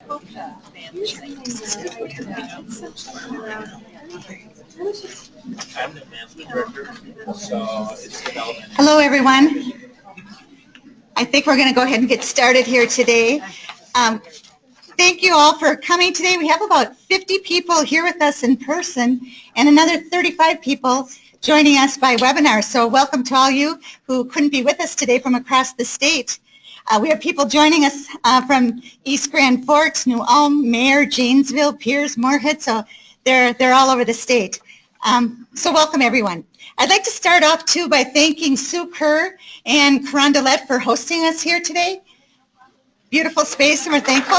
the management director, so it's development. Hello, everyone. I think we're going to go ahead and get started here today. Thank you all for coming today. We have about 50 people here with us in person and another 35 people joining us by webinar. So welcome to all you who couldn't be with us today from across the state. We have people joining us from East Grand Forks, New Ulm, Mayer, Janesville, Pierce, Moorhead. So they're all over the state. So welcome, everyone. I'd like to start off, too, by thanking Sue Kerr and Carondelet for hosting us here today. Beautiful space, and we're thankful.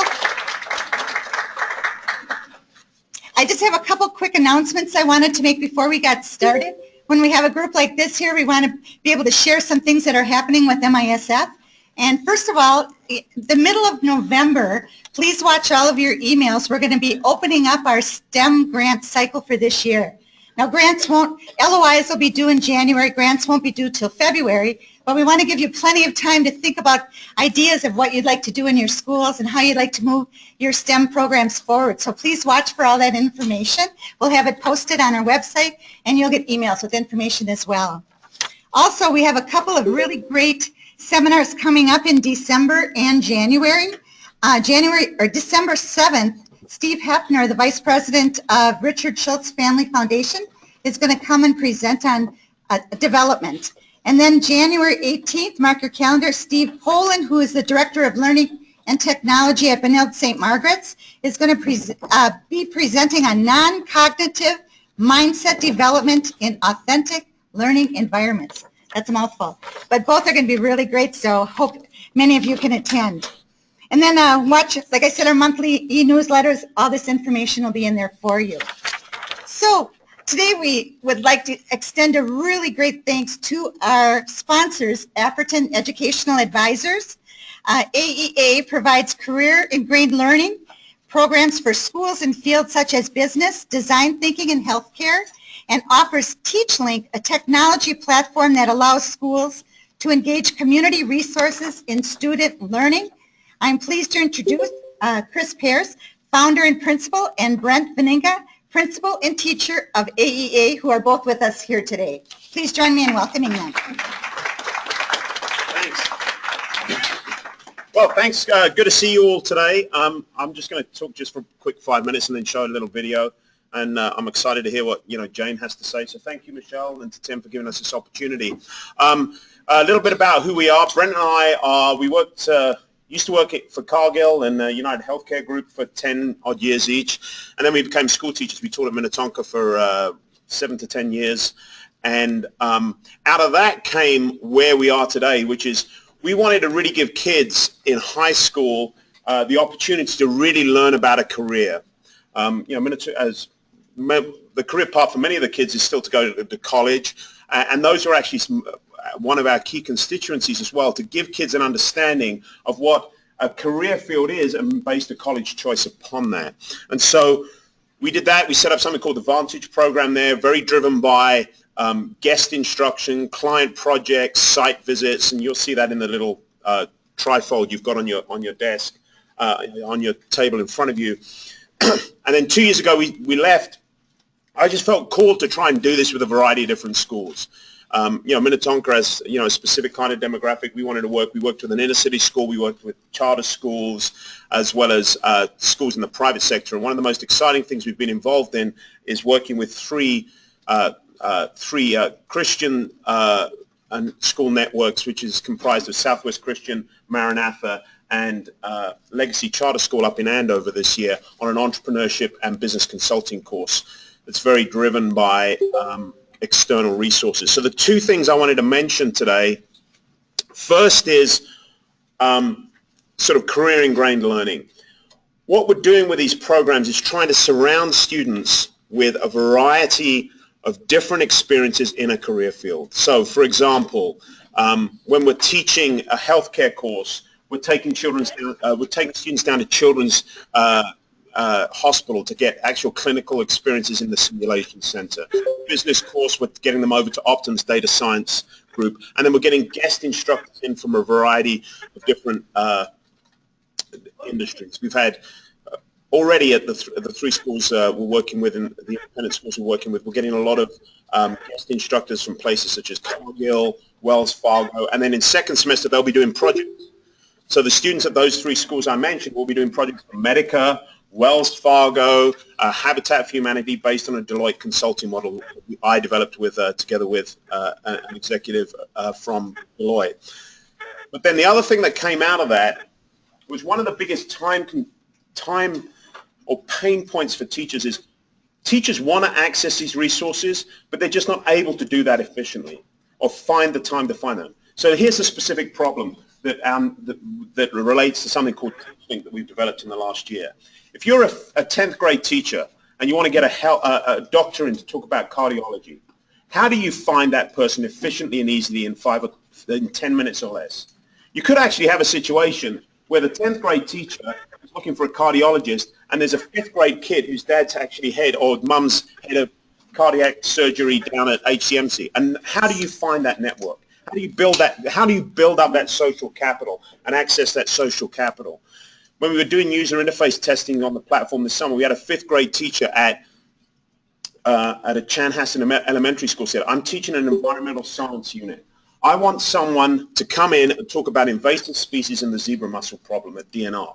I just have a couple quick announcements I wanted to make before we got started. When we have a group like this here, we want to be able to share some things that are happening with MISF. And first of all, the middle of November, please watch all of your emails. We're going to be opening up our STEM grant cycle for this year. Now, LOIs will be due in January. Grants won't be due till February, but we want to give you plenty of time to think about ideas of what you'd like to do in your schools and how you'd like to move your STEM programs forward. So please watch for all that information. We'll have it posted on our website, and you'll get emails with information as well. Also, we have a couple of really great seminars coming up in December and January. December 7th, Steve Hefner, the Vice President of Richard Schultz Family Foundation, is going to come and present on development. And then January 18th, mark your calendar, Steve Poland, who is the Director of Learning and Technology at Benilde St. Margaret's, is going to be presenting on non-cognitive mindset development in authentic learning environments. That's a mouthful. But both are going to be really great, so hope many of you can attend. And then watch, like I said, our monthly e-newsletters. All this information will be in there for you. So today we would like to extend a really great thanks to our sponsors, Afferton Educational Advisors. AEA provides career-ingrained learning programs for schools in fields such as business, design thinking, and healthcare, and offers TeachLink, a technology platform that allows schools to engage community resources in student learning. I'm pleased to introduce Chris Pearce, founder and principal, and Brent Veninga, principal and teacher of AEA, who are both with us here today. Please join me in welcoming them. Thanks. Well, thanks. Good to see you all today. I'm just going to talk just for a quick 5 minutes and then show a little video. And I'm excited to hear what Jane has to say. So thank you, Michelle, and to Tim for giving us this opportunity. A little bit about who we are. Brent and I used to work for Cargill and United Healthcare Group for 10 odd years each, and then we became school teachers. We taught at Minnetonka for 7 to 10 years, and out of that came where we are today, which is we wanted to really give kids in high school the opportunity to really learn about a career. The career path for many of the kids is still to go to college, and those are actually one of our key constituencies as well, to give kids an understanding of what a career field is and base a college choice upon that. And so we did that. We set up something called the Vantage program there, very driven by guest instruction, client projects, site visits, and you'll see that in the little trifold you've got on your desk, on your table in front of you. And then 2 years ago we left. I just felt called to try and do this with a variety of different schools. Minnetonka has, a specific kind of demographic we wanted to work. We worked with an inner city school. We worked with charter schools as well as schools in the private sector. And one of the most exciting things we've been involved in is working with three Christian and school networks, which is comprised of Southwest Christian, Maranatha, and Legacy Charter School up in Andover this year on an entrepreneurship and business consulting course that's very driven by external resources. So the two things I wanted to mention today, first is sort of career ingrained learning. What we're doing with these programs is trying to surround students with a variety of different experiences in a career field. So for example, when we're teaching a healthcare course, we're taking students down to Children's Hospital to get actual clinical experiences in the simulation center. Business course, we're getting them over to Optum's data science group, and then we're getting guest instructors in from a variety of different industries. We've had already at the three schools we're working with, and the independent schools we're working with, we're getting a lot of guest instructors from places such as Cargill, Wells Fargo, and then in second semester they'll be doing projects. So the students at those three schools I mentioned will be doing projects for Medica, Wells Fargo, Habitat for Humanity, based on a Deloitte consulting model I developed with together with an executive from Deloitte. But then the other thing that came out of that was one of the biggest time or pain points for teachers is teachers want to access these resources, but they're just not able to do that efficiently or find the time to find them. So here's a specific problem that that relates to something called teaching that we've developed in the last year. If you're a 10th grade teacher and you want to get a doctor in to talk about cardiology, how do you find that person efficiently and easily in 10 minutes or less? You could actually have a situation where the 10th grade teacher is looking for a cardiologist and there's a 5th grade kid whose dad's actually head or mum's head of cardiac surgery down at HCMC. And how do you find that network? How do you build that? How do you build up that social capital and access that social capital? When we were doing user interface testing on the platform this summer, we had a 5th grade teacher at a Chanhassen elementary school said, I'm teaching an environmental science unit. I want someone to come in and talk about invasive species and the zebra mussel problem at DNR.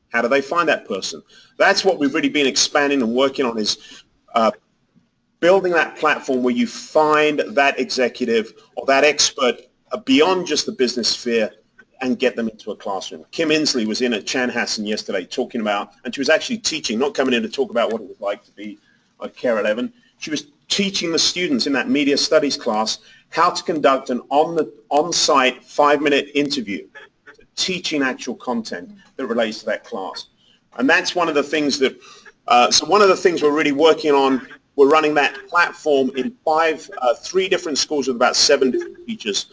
How do they find that person? That's what we've really been expanding and working on, is building that platform where you find that executive or that expert beyond just the business sphere and get them into a classroom. Kim Inslee was in at Chanhassen yesterday talking about, and she was actually teaching, not coming in to talk about what it was like to be a Care 11. She was teaching the students in that media studies class how to conduct an on-site 5-minute interview, teaching actual content that relates to that class. And that's one of the things that, so one of the things we're really working on, we're running that platform in 3 different schools with about 7 different teachers,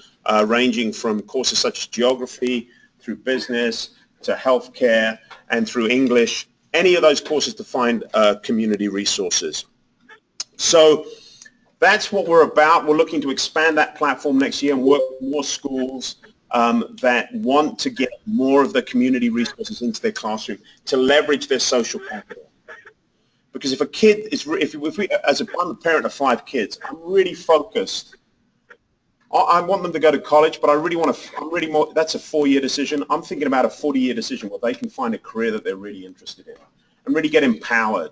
ranging from courses such as geography, through business, to healthcare, and through English, any of those courses to find community resources. So that's what we're about. We're looking to expand that platform next year and work with more schools that want to get more of the community resources into their classroom to leverage their social capital. Because if a kid is, I'm a parent of 5 kids, I'm really focused. I want them to go to college, but I really want to, that's a 4-year decision. I'm thinking about a 40-year decision where they can find a career that they're really interested in and really get empowered.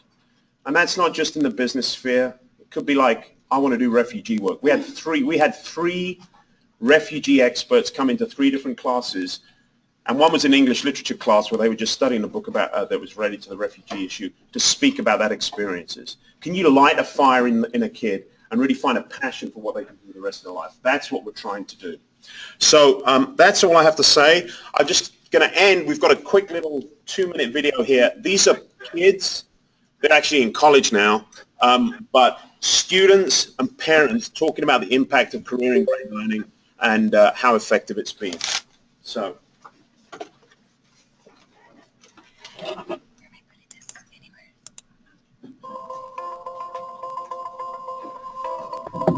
And that's not just in the business sphere. It could be like, I want to do refugee work. We had three refugee experts come into 3 different classes, and one was an English literature class where they were just studying a book about that was related to the refugee issue to speak about that experiences. Can you light a fire in a kid and really find a passion for what they can do the rest of their life? That's what we're trying to do. So that's all I have to say. I'm just going to end. We've got a quick little 2-minute video here. These are kids. They're actually in college now, but students and parents talking about the impact of career and grade learning and how effective it's been. So.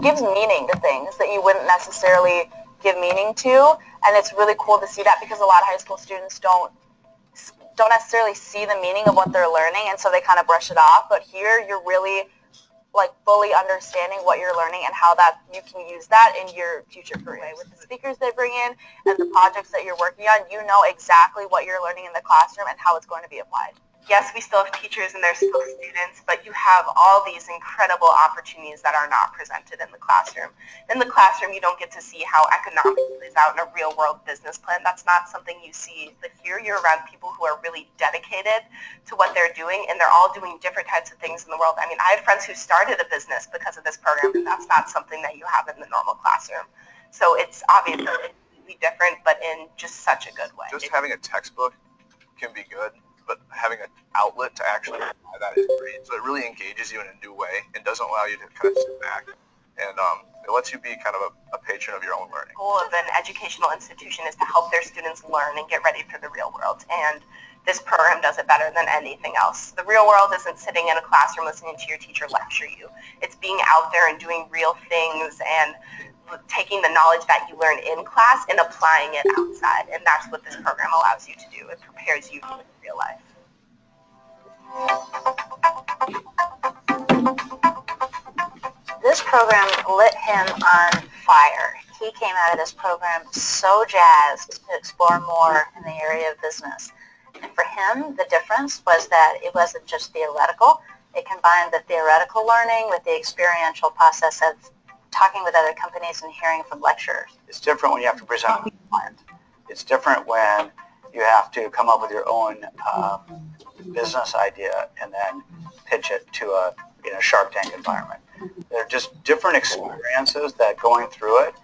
Gives meaning to things that you wouldn't necessarily give meaning to, and it's really cool to see that because a lot of high school students don't necessarily see the meaning of what they're learning, and so they kind of brush it off. But here you're really like fully understanding what you're learning and how that you can use that in your future career. With the speakers they bring in and the projects that you're working on, you know exactly what you're learning in the classroom and how it's going to be applied. Yes, we still have teachers and there's still students, but you have all these incredible opportunities that are not presented in the classroom. In the classroom, you don't get to see how economics plays out in a real-world business plan. That's not something you see. But here you're around people who are really dedicated to what they're doing, and they're all doing different types of things in the world. I mean, I had friends who started a business because of this program, and that's not something that you have in the normal classroom. So it's obviously completely different, but in just such a good way. Just having a textbook can be good, but having an outlet to actually apply that is great. So it really engages you in a new way and doesn't allow you to kind of sit back. And it lets you be kind of a patron of your own learning. The goal of an educational institution is to help their students learn and get ready for the real world. And this program does it better than anything else. The real world isn't sitting in a classroom listening to your teacher lecture you. It's being out there and doing real things and taking the knowledge that you learn in class and applying it outside. And that's what this program allows you to do. It prepares you for real life. program lit him on fire. He came out of this program so jazzed to explore more in the area of business. And for him, the difference was that it wasn't just theoretical. It combined the theoretical learning with the experiential process of talking with other companies and hearing from lecturers. It's different when you have to present to a client. It's different when you have to come up with your own business idea and then pitch it to in a Shark Tank environment. They're just different experiences that going through it,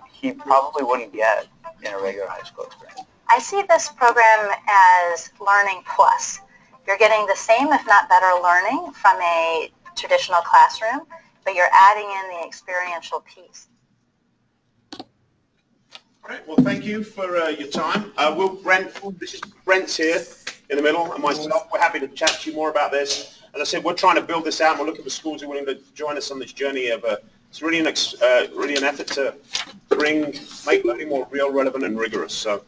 he probably wouldn't get in a regular high school experience. I see this program as learning plus. You're getting the same, if not better, learning from a traditional classroom, but you're adding in the experiential piece. All right. Well, thank you for your time. This is Brent's here in the middle, and myself. We're happy to chat to you more about this. As I said, we're trying to build this out, and we're looking for schools who are willing to join us on this journey. It's really an effort to make learning more real, relevant, and rigorous. So,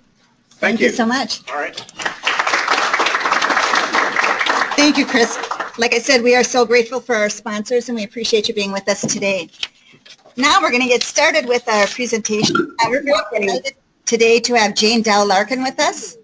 thank you so much. All right. Thank you, Chris. Like I said, we are so grateful for our sponsors, and we appreciate you being with us today. Now we're going to get started with our presentation. We're very excited today to have Jane Dow Larkin with us.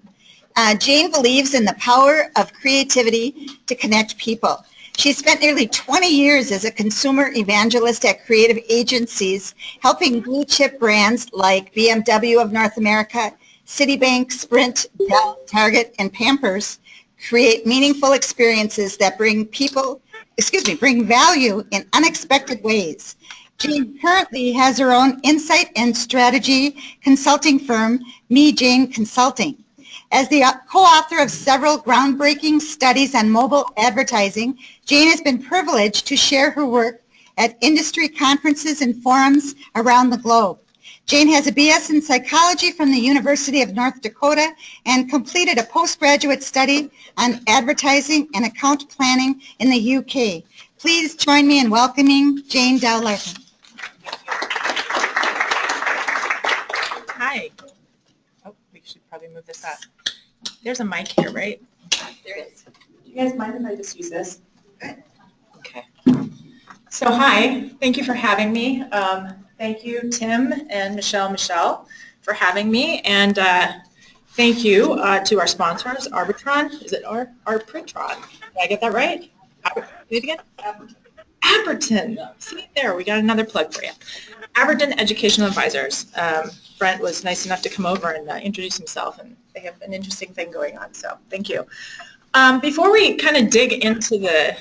Jane believes in the power of creativity to connect people. She spent nearly 20 years as a consumer evangelist at creative agencies, helping blue chip brands like BMW of North America, Citibank, Sprint, Dell, Target, and Pampers create meaningful experiences that bring value in unexpected ways. Jane currently has her own insight and strategy consulting firm, Me Jane Consulting. As the co-author of several groundbreaking studies on mobile advertising, Jane has been privileged to share her work at industry conferences and forums around the globe. Jane has a BS in psychology from the University of North Dakota and completed a postgraduate study on advertising and account planning in the UK. Please join me in welcoming Jane Dow Larkin. Hi. Oh, we should probably move this up. There's a mic here, right? There is. Do you guys mind if I just use this? Okay. So hi, thank you for having me. Thank you, Tim and Michelle, for having me. And thank you to our sponsors, Arbitron. Is it Arbitron? Did I get that right? Say it again? Aberton. See, there, we got another plug for you. Aberton Educational Advisors. Brent was nice enough to come over and introduce himself, and they have an interesting thing going on, so thank you. Before we kind of dig into the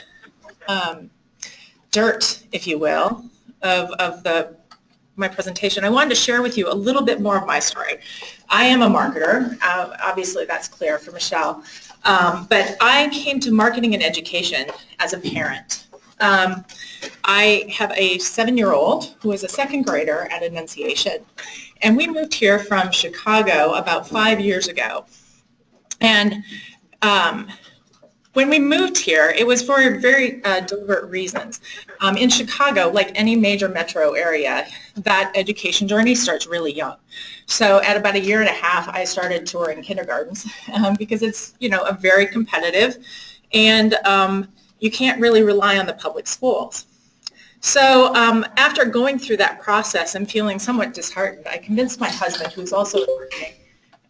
dirt, if you will, of my presentation, I wanted to share with you a little bit more of my story. I am a marketer. Obviously, that's clear for Michelle. But I came to marketing and education as a parent. I have a 7-year-old who is a second grader at Annunciation. And we moved here from Chicago about 5 years ago. And when we moved here, it was for very deliberate reasons. In Chicago, like any major metro area, that education journey starts really young. So at about 1.5 years, I started touring kindergartens because it's, a very competitive, and you can't really rely on the public schools. So after going through that process and feeling somewhat disheartened, I convinced my husband, who's also working,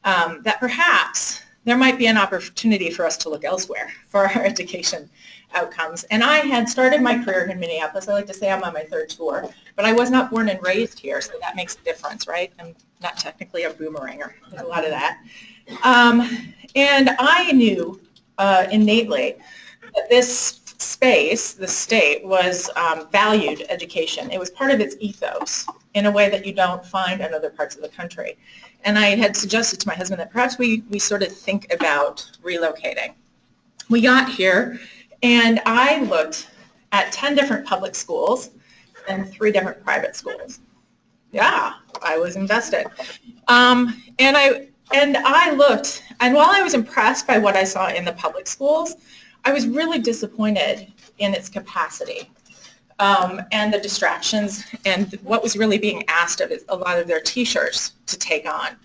that perhaps there might be an opportunity for us to look elsewhere for our education outcomes. And I had started my career in Minneapolis. I like to say I'm on my 3rd tour, but I was not born and raised here, so that makes a difference, right? I'm not technically a boomeranger. There's a lot of that. And I knew innately that this space, the state, was valued education. It was part of its ethos in a way that you don't find in other parts of the country. And I had suggested to my husband that perhaps we sort of think about relocating. We got here, and I looked at 10 different public schools and 3 different private schools. Yeah, I was invested. And I looked, and while I was impressed by what I saw in the public schools, I was really disappointed in its capacity and the distractions and what was really being asked of a lot of their teachers to take on.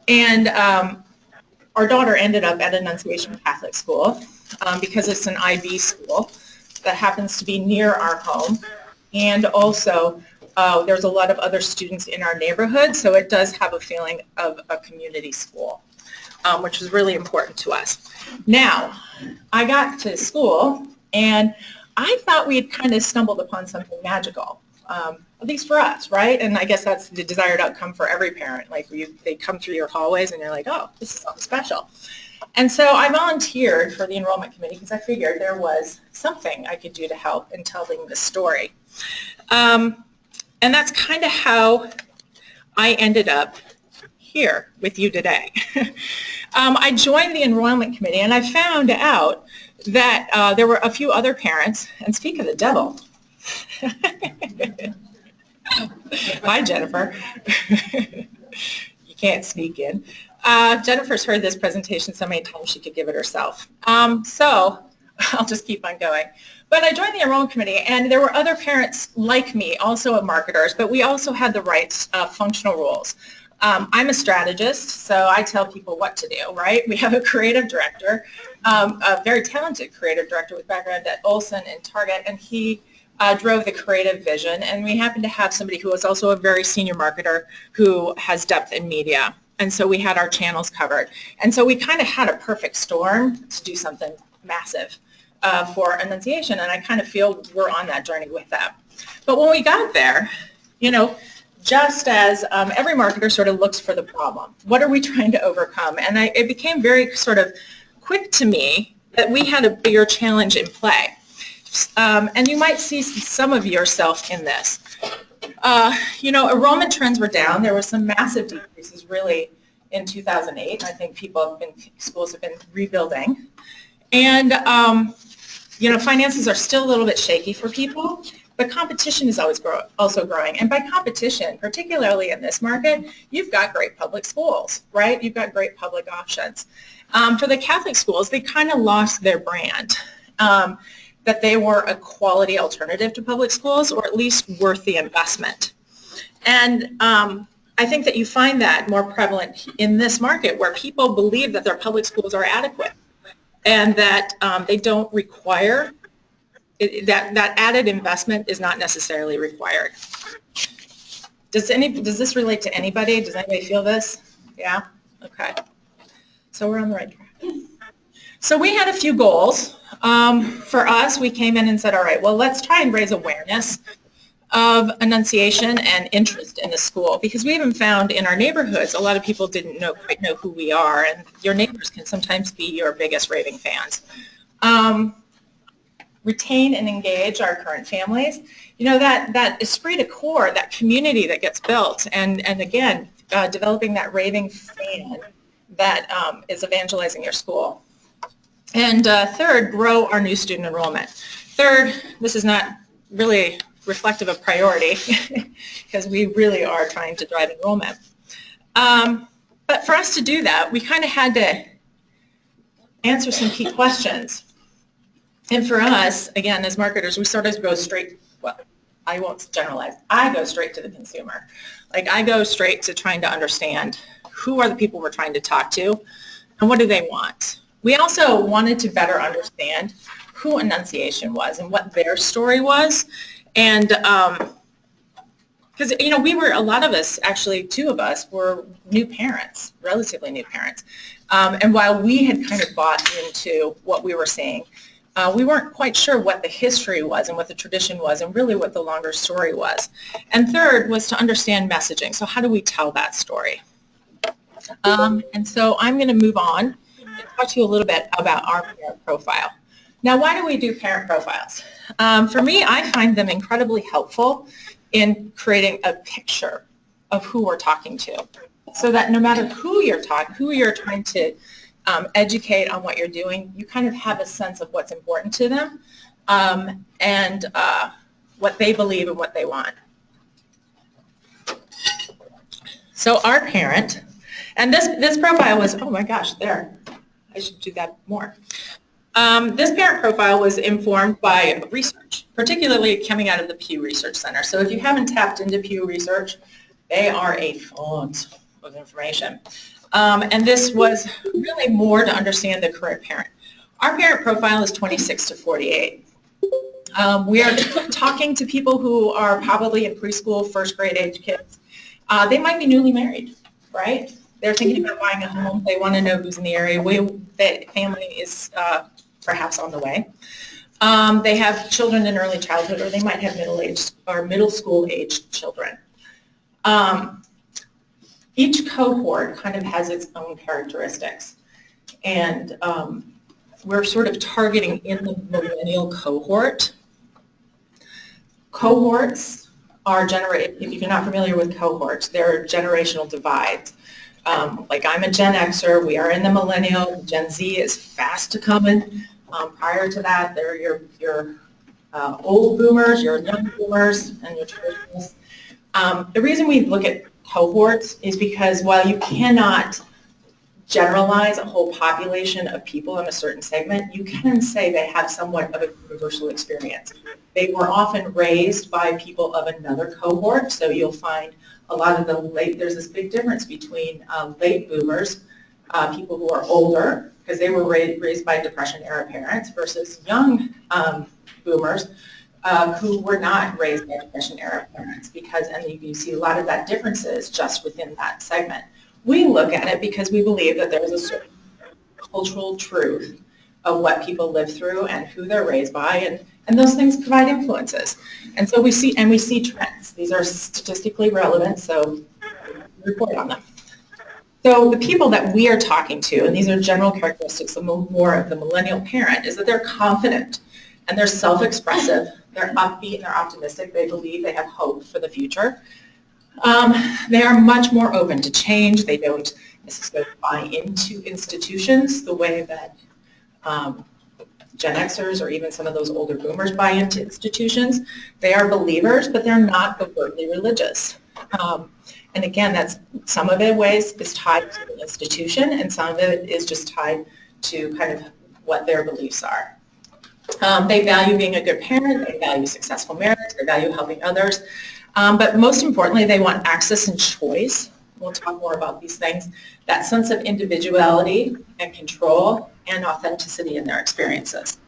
And our daughter ended up at Annunciation Catholic School because it's an IB school that happens to be near our home. and also there's a lot of other students in our neighborhood, so it does have a feeling of a community school, which is really important to us. Now, I got to school, and I thought we had kind of stumbled upon something magical, at least for us, right? And I guess that's the desired outcome for every parent. Like they come through your hallways, and you're like, oh, this is something special. And so I volunteered for the enrollment committee because I figured there was something I could do to help in telling the story. And that's kind of how I ended up here with you today. I joined the enrollment committee, and I found out that there were a few other parents, and speak of the devil. Hi, Jennifer. You can't sneak in. Jennifer's heard this presentation so many times she could give it herself. So I'll just keep on going. But I joined the enrollment committee, and there were other parents like me, also marketers, but we also had the right functional roles. I'm a strategist, so I tell people what to do, right? We have a creative director, a very talented creative director with background at Olson and Target, and he drove the creative vision. And we happen to have somebody who is also a very senior marketer who has depth in media. And so we had our channels covered. And so we kind of had a perfect storm to do something massive for Annunciation, and I kind of feel we're on that journey with them. But when we got there, you know, just as every marketer sort of looks for the problem, what are we trying to overcome? And it became very sort of quick to me that we had a bigger challenge in play. And you might see some of yourself in this. You know, enrollment trends were down. There were some massive decreases really in 2008. I think schools have been rebuilding. And, you know, finances are still a little bit shaky for people, but competition is always also growing. And by competition, particularly in this market, you've got great public schools, right? You've got great public options. For the Catholic schools, they kind of lost their brand. That they were a quality alternative to public schools, or at least worth the investment. And I think that you find that more prevalent in this market, where people believe that their public schools are adequate and that they don't require, that added investment is not necessarily required. Does this relate to anybody? Does anybody feel this? Yeah? Okay. So we're on the right track. So we had a few goals. For us, we came in and said, all right, well, let's try and raise awareness of Annunciation and interest in the school, because we even found in our neighborhoods a lot of people didn't quite know who we are, and your neighbors can sometimes be your biggest raving fans. Retain and engage our current families. You know, that esprit de corps, that community that gets built, and again, developing that raving fan that is evangelizing your school. And third, grow our new student enrollment. Third, this is not really reflective of priority because we really are trying to drive enrollment. But for us to do that, we kind of had to answer some key questions. And for us, again, as marketers, we sort of go straight, well, I won't generalize, I go straight to the consumer. Like I go straight to trying to understand who are the people we're trying to talk to and what do they want. We also wanted to better understand who Annunciation was and what their story was. And because, you know, a lot of us, actually 2 of us, were new parents, relatively new parents. And while we had kind of bought into what we were seeing, we weren't quite sure what the history was and what the tradition was and really what the longer story was. And third was to understand messaging. So how do we tell that story? And so I'm going to move on and talk to you a little bit about our parent profile. Now, why do we do parent profiles? For me, I find them incredibly helpful in creating a picture of who we're talking to, so that no matter who you're trying to educate on what you're doing, you kind of have a sense of what's important to them and what they believe and what they want. So our parent, and this profile was, oh my gosh, there. I should do that more. This parent profile was informed by research, particularly coming out of the Pew Research Center. So if you haven't tapped into Pew Research, they are a font of information. And this was really more to understand the current parent. Our parent profile is 26 to 48. We are talking to people who are probably in preschool, first grade age kids. They might be newly married, right? They're thinking about buying a home. They want to know who's in the area. The family is perhaps on the way. They have children in early childhood, or they might have middle-aged or middle school-aged children. Each cohort kind of has its own characteristics, and we're sort of targeting in the millennial cohort. Cohorts are if you're not familiar with cohorts, they're generational divides. Like I'm a Gen Xer, we are in the millennial, Gen Z is fast to coming. Prior to that, they're your old boomers, your young boomers, and your traditionalists. The reason we look at cohorts is because while you cannot generalize a whole population of people in a certain segment, you can say they have somewhat of a universal experience. They were often raised by people of another cohort, so you'll find a lot of there's this big difference between late boomers, people who are older, because they were raised by Depression-era parents, versus young boomers who were not raised by Depression-era parents, and you see a lot of that differences just within that segment. We look at it because we believe that there is a certain cultural truth of what people live through and who they're raised by, and those things provide influences. And so we see trends. These are statistically relevant, so we report on them. So the people that we are talking to, and these are general characteristics of more of the millennial parent, is that they're confident and they're self-expressive, they're upbeat, they're optimistic, they believe they have hope for the future. They are much more open to change. They don't necessarily buy into institutions the way that Gen Xers or even some of those older boomers buy into institutions. They are believers, but they're not overtly religious. And again, some of it is tied to the institution, and some of it is just tied to kind of what their beliefs are. They value being a good parent, they value successful marriage, they value helping others, but most importantly, they want access and choice. We'll talk more about these things. That sense of individuality and control and authenticity in their experiences.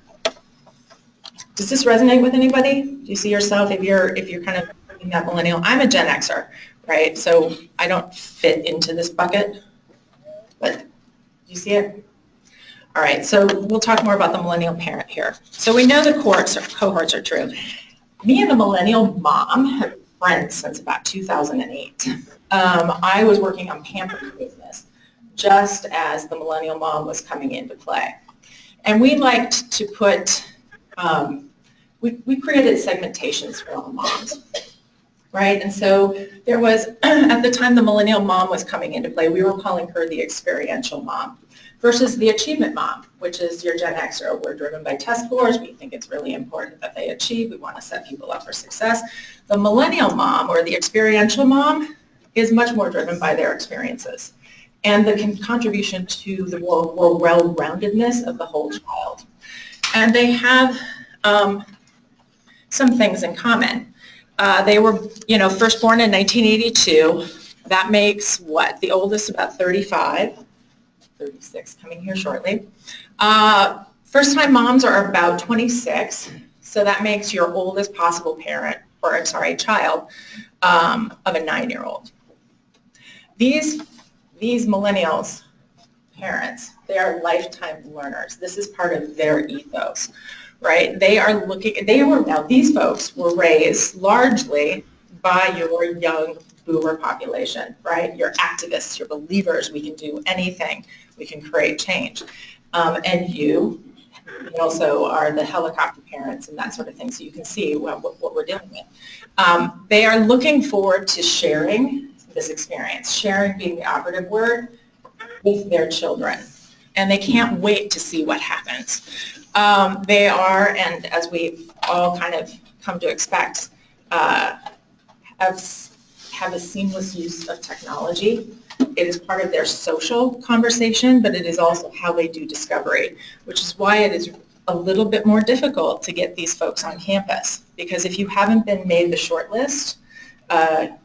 Does this resonate with anybody? Do you see yourself if you're kind of in that millennial? I'm a Gen Xer, right? So I don't fit into this bucket, but do you see it? All right, so we'll talk more about the millennial parent here. So we know the cohorts are true. Me and the millennial mom have been friends since about 2008. I was working on Pampered business just as the millennial mom was coming into play. And we liked to put, we created segmentations for all the moms, right? And so there was, at the time the millennial mom was coming into play, we were calling her the experiential mom, versus the achievement mom, which is your Gen Xer. We're driven by test scores. We think it's really important that they achieve. We want to set people up for success. The millennial mom, or the experiential mom, is much more driven by their experiences and the contribution to the more well-roundedness of the whole child. And they have some things in common. They were, first born in 1982. That makes what? The oldest about 35. 36 coming here shortly. First-time moms are about 26, so that makes your oldest possible parent, or I'm sorry, child, of a 9-year-old. These millennials, parents, they are lifetime learners. This is part of their ethos, right? Now these folks were raised largely by your young boomer population, right? You're activists, you're believers, we can do anything, we can create change. And you also are the helicopter parents and that sort of thing, so you can see what we're dealing with. They are looking forward to sharing this experience, sharing being the operative word, with their children. And they can't wait to see what happens. They are, and as we've all kind of come to expect, have a seamless use of technology. It is part of their social conversation, but it is also how they do discovery, which is why it is a little bit more difficult to get these folks on campus, because if you haven't been made the short list,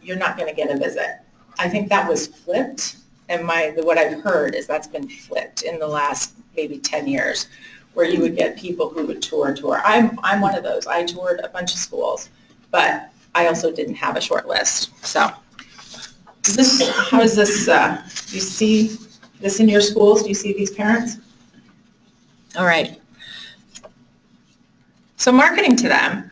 you're not going to get a visit. I think that was flipped, and what I've heard is that's been flipped in the last maybe 10 years, where you would get people who would tour. I'm one of those. I toured a bunch of schools, but I also didn't have a short list. So how is this, do you see this in your schools? Do you see these parents? All right. So marketing to them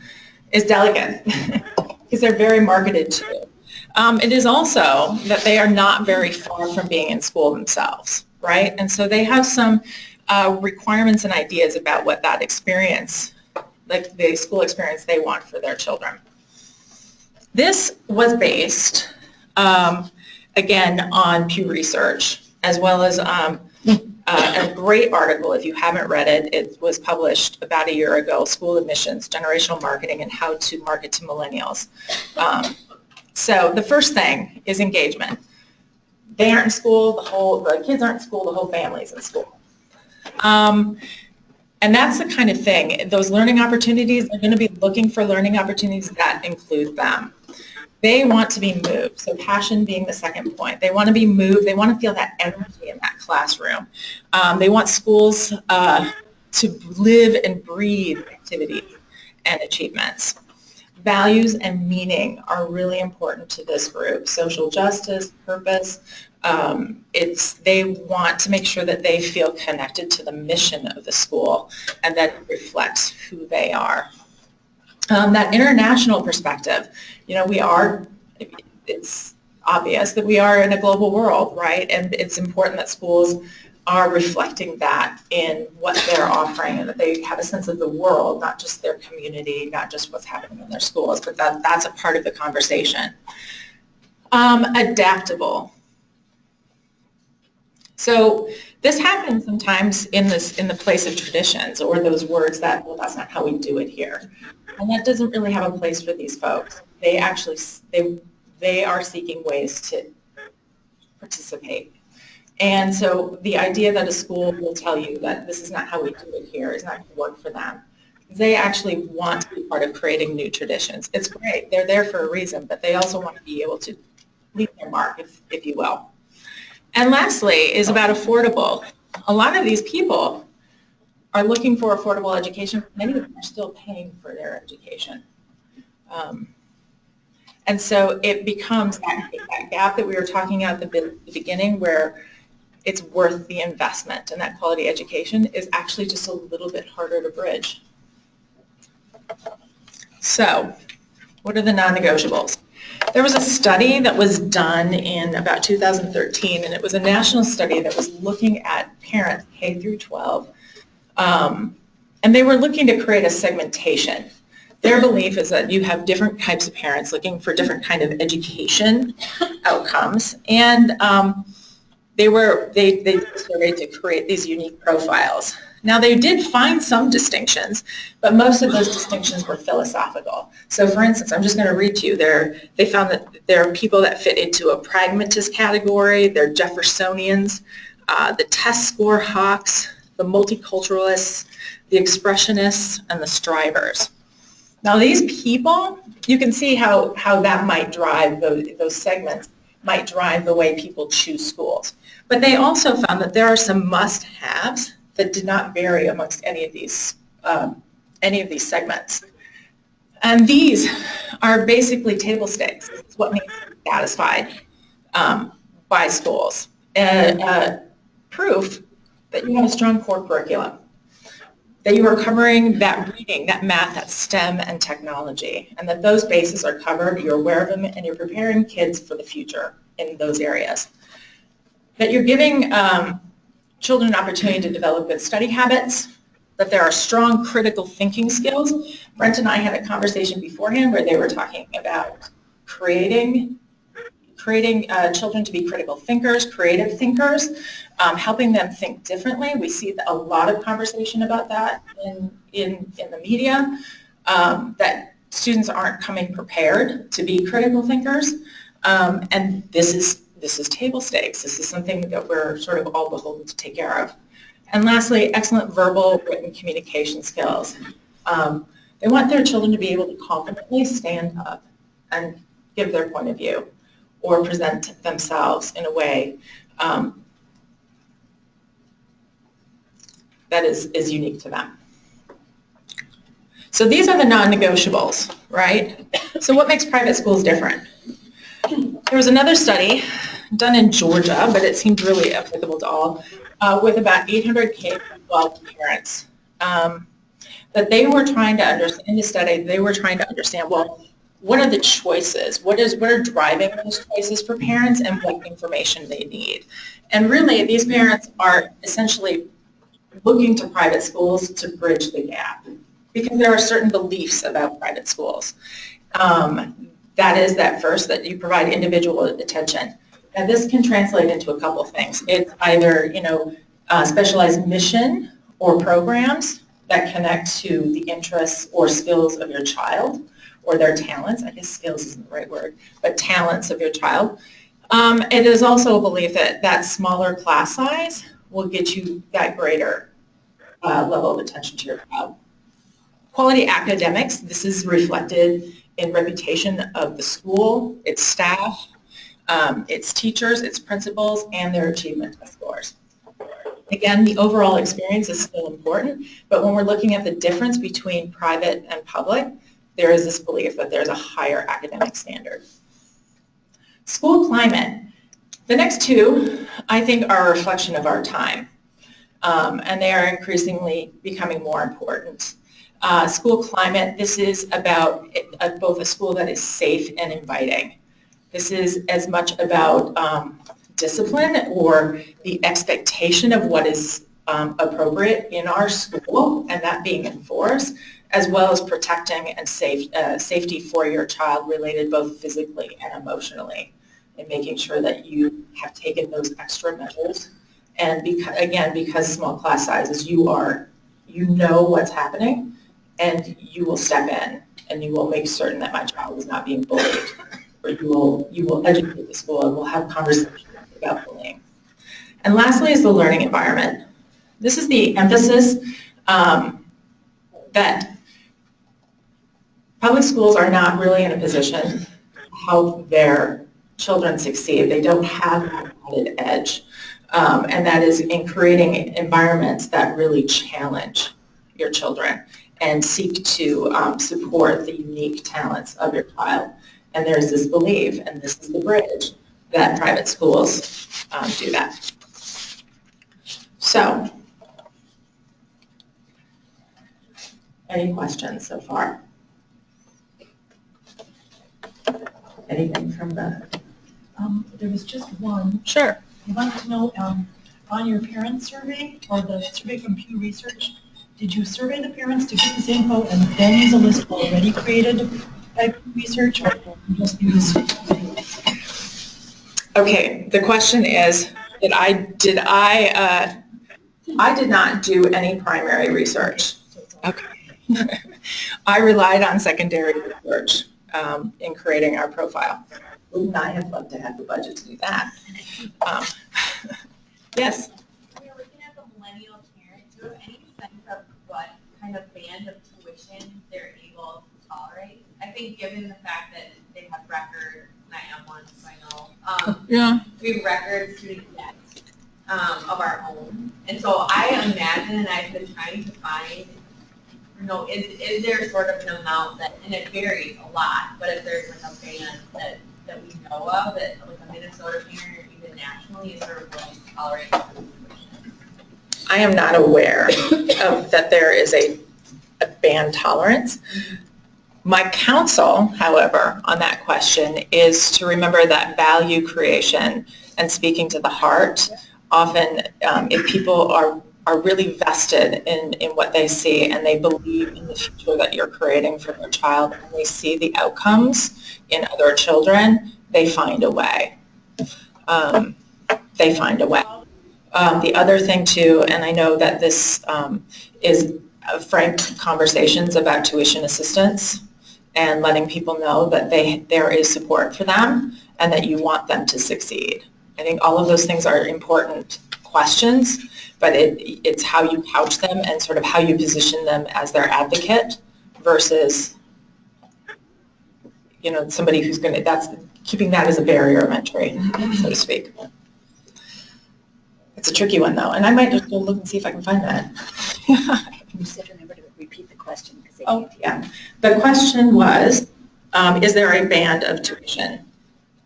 is delicate because they're very marketed to. It is also that they are not very far from being in school themselves, right? And so they have some requirements and ideas about what that experience, like the school experience they want for their children. This was based, again, on Pew Research, as well as a great article, if you haven't read it. It was published about a year ago, School Admissions, Generational Marketing and How to Market to Millennials. So the first thing is engagement. They aren't in school, the kids aren't in school, the whole family's in school. And that's the kind of thing, those learning opportunities, they're going to be looking for learning opportunities that include them. They want to be moved, so passion being the second point. They want to be moved, they want to feel that energy in that classroom. They want schools to live and breathe activities and achievements. Values and meaning are really important to this group. Social justice, purpose, they want to make sure that they feel connected to the mission of the school and that it reflects who they are. That international perspective, it's obvious that we are in a global world, right? And it's important that schools are reflecting that in what they're offering and that they have a sense of the world, not just their community, not just what's happening in their schools, but that's a part of the conversation. Adaptable. So this happens sometimes in the place of traditions, or those words that, well, that's not how we do it here. And that doesn't really have a place for these folks. They actually, they are seeking ways to participate. And so the idea that a school will tell you that this is not how we do it here is not going to work for them. They actually want to be part of creating new traditions. It's great. They're there for a reason, but they also want to be able to leave their mark, if you will. And lastly is about affordable. A lot of these people are looking for affordable education. Many of them are still paying for their education. And so it becomes that gap that we were talking about at the beginning, where it's worth the investment, and that quality education is actually just a little bit harder to bridge. So what are the non-negotiables? There was a study that was done in about 2013, and it was a national study that was looking at parents K through 12, and they were looking to create a segmentation. Their belief is that you have different types of parents looking for different kind of education outcomes, and they surveyed to create these unique profiles. Now, they did find some distinctions, but most of those distinctions were philosophical. So, for instance, I'm just going to read to you. They found that there are people that fit into a pragmatist category. They're Jeffersonians, the test score hawks, the multiculturalists, the expressionists, and the strivers. Now, these people, you can see how that might drive those segments, might drive the way people choose schools. But they also found that there are some must-haves that did not vary amongst any of these segments. And these are basically table stakes. It's what needs to be satisfied by schools. Proof that you have a strong core curriculum, that you are covering that reading, that math, that STEM and technology, and that those bases are covered, you're aware of them, and you're preparing kids for the future in those areas. That you're giving children an opportunity to develop good study habits, that there are strong critical thinking skills. Brent and I had a conversation beforehand where they were talking about creating children to be critical thinkers, creative thinkers, helping them think differently. We see a lot of conversation about that in the media, that students aren't coming prepared to be critical thinkers, and this is table stakes. This is something that we're sort of all beholden to take care of. And lastly, excellent verbal written communication skills. They want their children to be able to confidently stand up and give their point of view or present themselves in a way that is unique to them. So these are the non-negotiables, right? So what makes private schools different? There was another study done in Georgia, but it seemed really applicable to all, with about 800 K-12 parents, that they were trying to understand, in the study, they were trying to understand, well, what are the choices? What are driving those choices for parents and what information they need? And really, these parents are essentially looking to private schools to bridge the gap because there are certain beliefs about private schools. That is that first, that you provide individual attention. And this can translate into a couple of things. It's either, specialized mission or programs that connect to the interests or skills of your child or their talents. I guess skills isn't the right word, but talents of your child. It is also a belief that smaller class size will get you that greater level of attention to your child. Quality academics, this is reflected in reputation of the school, its staff, its teachers, its principals, and their achievement scores. Again, the overall experience is still important, but when we're looking at the difference between private and public, there is this belief that there's a higher academic standard. School climate. The next two, I think, are a reflection of our time, and they are increasingly becoming more important. School climate, this is about both a school that is safe and inviting. This is as much about discipline or the expectation of what is appropriate in our school and that being enforced, as well as protecting and safety for your child related both physically and emotionally, and making sure that you have taken those extra measures. And because small class sizes, you know what's happening, and you will step in and you will make certain that my child is not being bullied, or you will educate the school and we'll have conversations about bullying. And lastly is the learning environment. This is the emphasis that public schools are not really in a position to help their children succeed. They don't have that added edge. And that is in creating environments that really challenge your children and seek to support the unique talents of your child. And there's this belief, and this is the bridge, that private schools do that. So, any questions so far? Anything from the? There was just one. Sure. I wanted to know, on your parent survey, or the survey from Pew Research, did you survey the parents to get this info and then use a list already created by Pew Research, or just use? Okay, the question is, I did not do any primary research. Okay. I relied on secondary research in creating our profile. Wouldn't I have loved to have the budget to do that? Yes? When you're looking at the millennial parent, do you have any sense of what kind of band of tuition they're able to tolerate? I think given the fact that they have record, and I am one, so I know, Yeah. we have record student debt of our own. And so I imagine, and I've been trying to find, is there sort of an amount that, and it varies a lot, but if there's like a band that we know of, that like a Minnesota parent or even nationally is sort of willing to tolerate tuition? I am not aware of that there is a band tolerance. My counsel, however, on that question is to remember that value creation and speaking to the heart. Often, if people are really vested in what they see and they believe in the future that you're creating for their child, and they see the outcomes in other children, they find a way. They find a way. The other thing too, and I know that this is frank conversations about tuition assistance and letting people know that there is support for them and that you want them to succeed. I think all of those things are important questions, but it's how you couch them and sort of how you position them as their advocate versus, somebody who's keeping that as a barrier of entry, so to speak. It's a tricky one, though, and I might just go look and see if I can find that. Can you just remember to repeat the question? Because they Oh, yeah. The question was, is there a band of tuition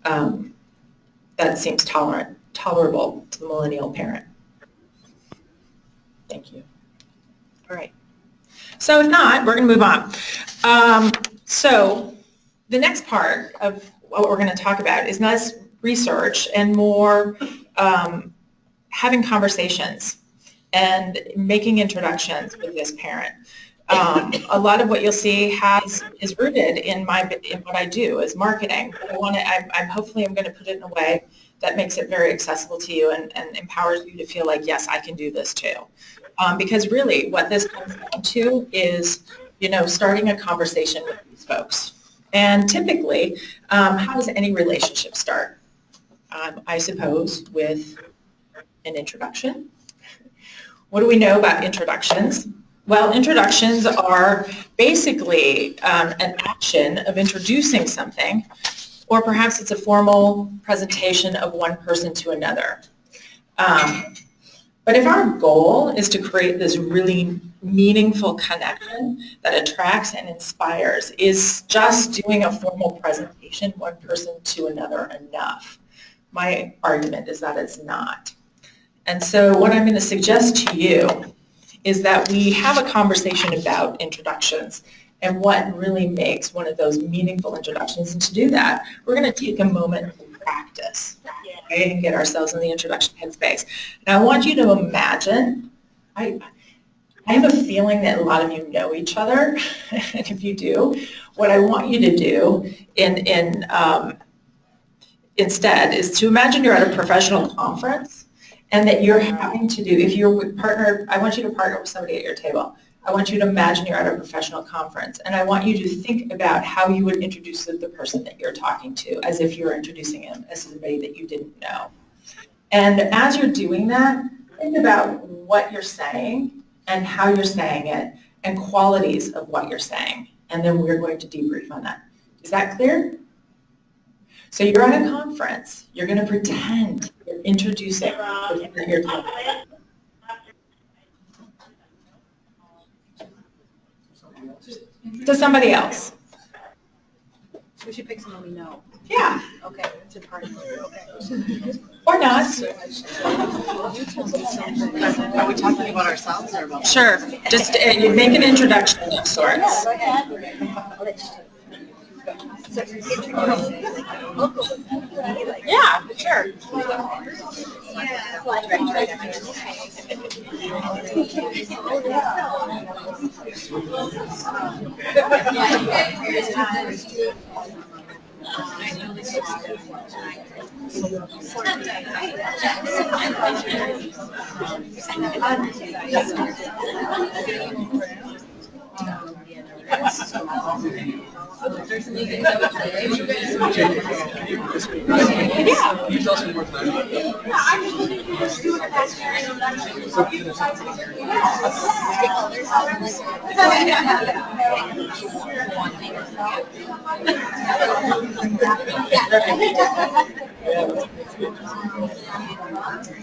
that seems tolerable to the millennial parent? Thank you. All right. So if not, we're going to move on. So the next part of what we're going to talk about is less research and more having conversations and making introductions with this parent. A lot of what you'll see is rooted in what I do as marketing. I'm hopefully going to put it in a way that makes it very accessible to you and empowers you to feel like, yes, I can do this too. Because really what this comes down to is, starting a conversation with these folks. And typically, how does any relationship start? I suppose with an introduction. What do we know about introductions? Well, introductions are basically an action of introducing something, or perhaps it's a formal presentation of one person to another. But if our goal is to create this really meaningful connection that attracts and inspires, is just doing a formal presentation, one person to another, enough? My argument is that it's not. And so what I'm going to suggest to you is that we have a conversation about introductions and what really makes one of those meaningful introductions. And to do that, we're going to take a moment to practice, okay, and get ourselves in the introduction headspace. And I want you to imagine, I have a feeling that a lot of you know each other, and if you do, what I want you to do instead is to imagine you're at a professional conference and that you're having to do, if you're partnered, I want you to partner with somebody at your table. I want you to imagine you're at a professional conference, and I want you to think about how you would introduce the person that you're talking to, as if you're introducing him as somebody that you didn't know. And as you're doing that, think about what you're saying and how you're saying it and qualities of what you're saying, and then we're going to debrief on that. Is that clear? So you're at a conference. You're going to pretend you're introducing the person that you're talking to somebody else. We should pick someone we know. Yeah. Okay. To partner with. Okay. Or not. Are we talking about ourselves or about? Sure. Just you make an introduction of sorts. Go ahead. Yeah, sure.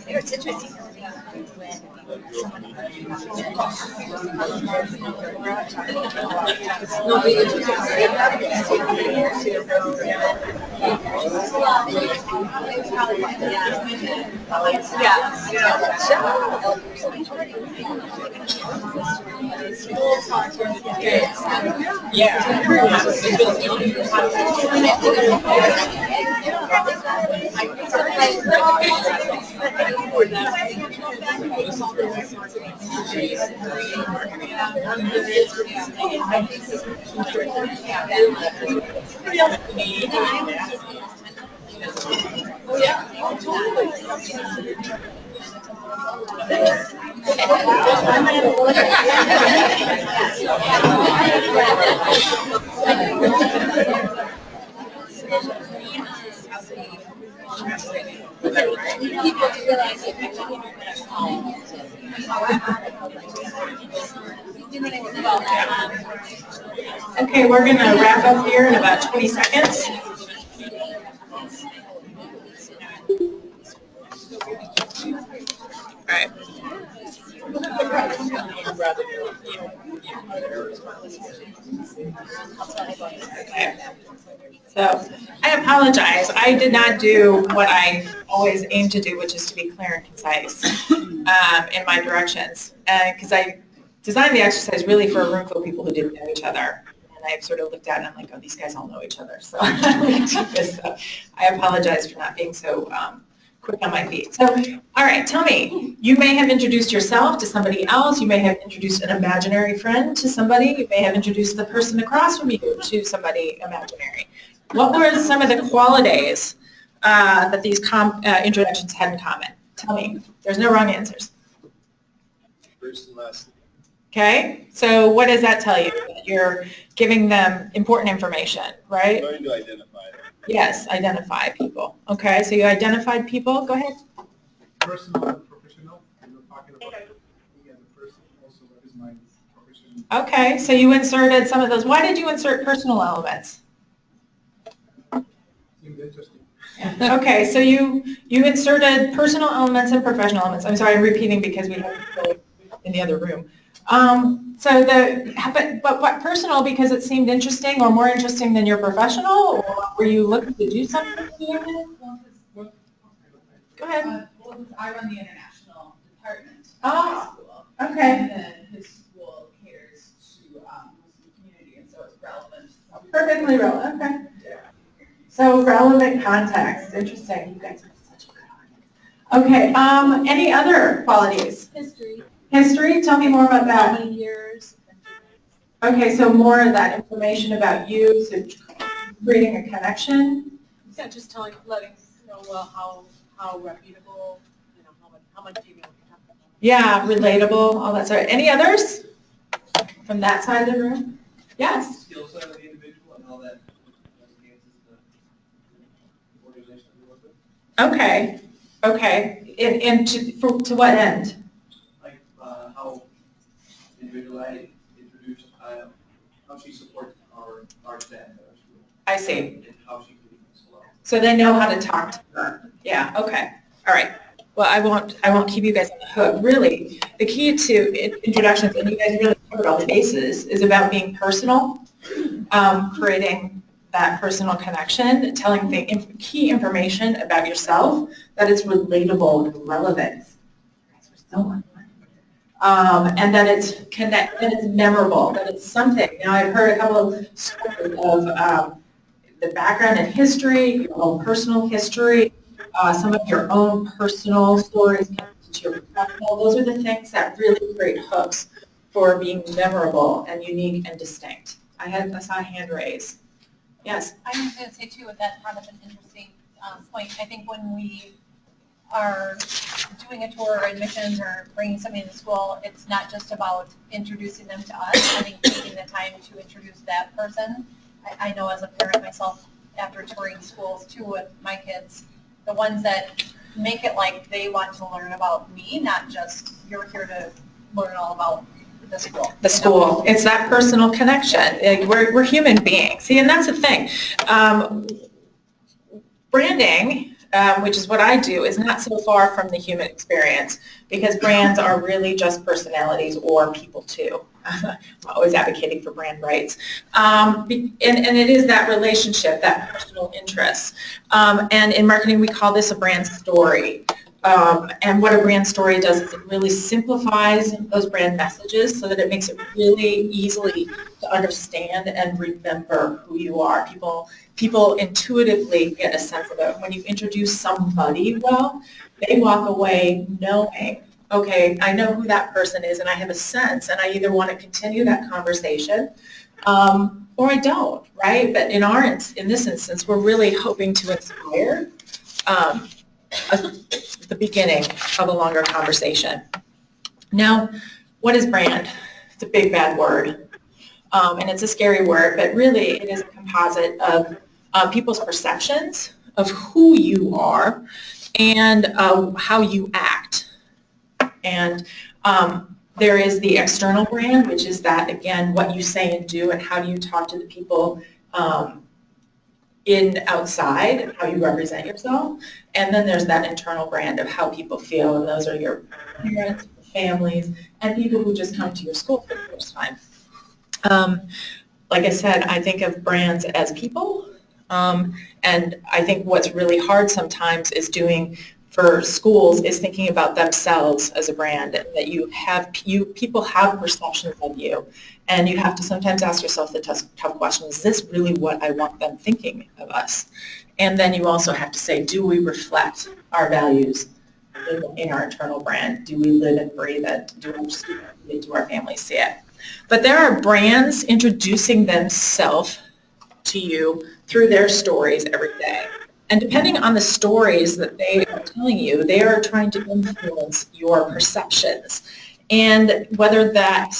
It's interesting when someone Okay, we're going to wrap up here in about 20 seconds. Okay. So I apologize. I did not do what I always aim to do, which is to be clear and concise in my directions. Because I designed the exercise really for a room full of people who didn't know each other. And I sort of looked at it and I'm like, oh, these guys all know each other. So I apologize for not being so quick on my feet. So, all right, tell me, you may have introduced yourself to somebody else. You may have introduced an imaginary friend to somebody. You may have introduced the person across from you to somebody imaginary. What were some of the qualities that these introductions had in common? Tell me. There's no wrong answers. First and last. Okay, so what does that tell you? That you're giving them important information, right? Learning to identify them. Yes, identify people. Okay, so you identified people. Go ahead. Personal and professional. You're talking about me as a person, also what is my profession. Okay, so you inserted some of those. Why did you insert personal elements? Seems interesting. Okay, so you inserted personal elements and professional elements. I'm sorry, I'm repeating because we have people in the other room. But what personal because it seemed interesting or more interesting than your professional, or were you looking to do something? Go ahead. Well, I run the international department Oh, at my school. okay. And then his school caters to Muslim community, and so it's relevant. Perfectly relevant, okay. So relevant context, interesting. You guys are such a good audience. Okay, any other qualities? History. History, tell me more about How that. many years? Okay, so more of that information about you, so creating a connection. Yeah, just letting know how reputable, how much do you know? Yeah, relatable, all that sort. Any others from that side of the room? Yes. Skill set of the individual and all that enhances the organization we work with. Okay, okay. And to what end? Like how individual I introduce how she supports our staff at our school. I see. And how she leads us along. So they know how to talk to her. Yeah, okay. All right. Well, I won't keep you guys on the hook. Really, the key to introductions, and you guys really covered all the bases, is about being personal, creating that personal connection, telling the key information about yourself that is relatable and relevant. You guys are so on point. And that it's that it's memorable, that it's something. Now, I've heard a couple of stories of the background and history, your own personal history, some of your own personal stories to your professional. Those are the things that really create hooks for being memorable and unique and distinct. I saw a hand raise. Yes? I was going to say too, that brought up an interesting point. I think when we are doing a tour or admissions or bringing somebody to school, it's not just about introducing them to us. I think taking the time to introduce that person. I know as a parent myself, after touring schools too with my kids, the ones that make it like they want to learn about me, not just you're here to learn all about the school. The school. It's that personal connection. Like, we're human beings. See, and that's the thing. Branding, which is what I do, is not so far from the human experience because brands are really just personalities or people too. I'm always advocating for brand rights. And it is that relationship, that personal interest. And in marketing, we call this a brand story. And what a brand story does is it really simplifies those brand messages so that it makes it really easily to understand and remember who you are. People intuitively get a sense of it. When you introduce somebody well, they walk away knowing, okay, I know who that person is and I have a sense and I either want to continue that conversation or I don't, right? But in this instance, we're really hoping to inspire the beginning of a longer conversation. Now, what is brand? It's a big bad word. And it's a scary word, but really it is a composite of people's perceptions of who you are and how you act. And there is the external brand, which is that, again, what you say and do and how do you talk to the people outside, how you represent yourself. And then there's that internal brand of how people feel, and those are your parents, families, and people who just come to your school for the first time. Like I said, I think of brands as people, and I think what's really hard sometimes is doing for schools is thinking about themselves as a brand, that people have perceptions of you, and you have to sometimes ask yourself the tough question, is this really what I want them thinking of us? And then you also have to say, do we reflect our values in our internal brand? Do we live and breathe it? Do our families see it? But there are brands introducing themselves to you through their stories every day. And depending on the stories that they are telling you, they are trying to influence your perceptions. And whether that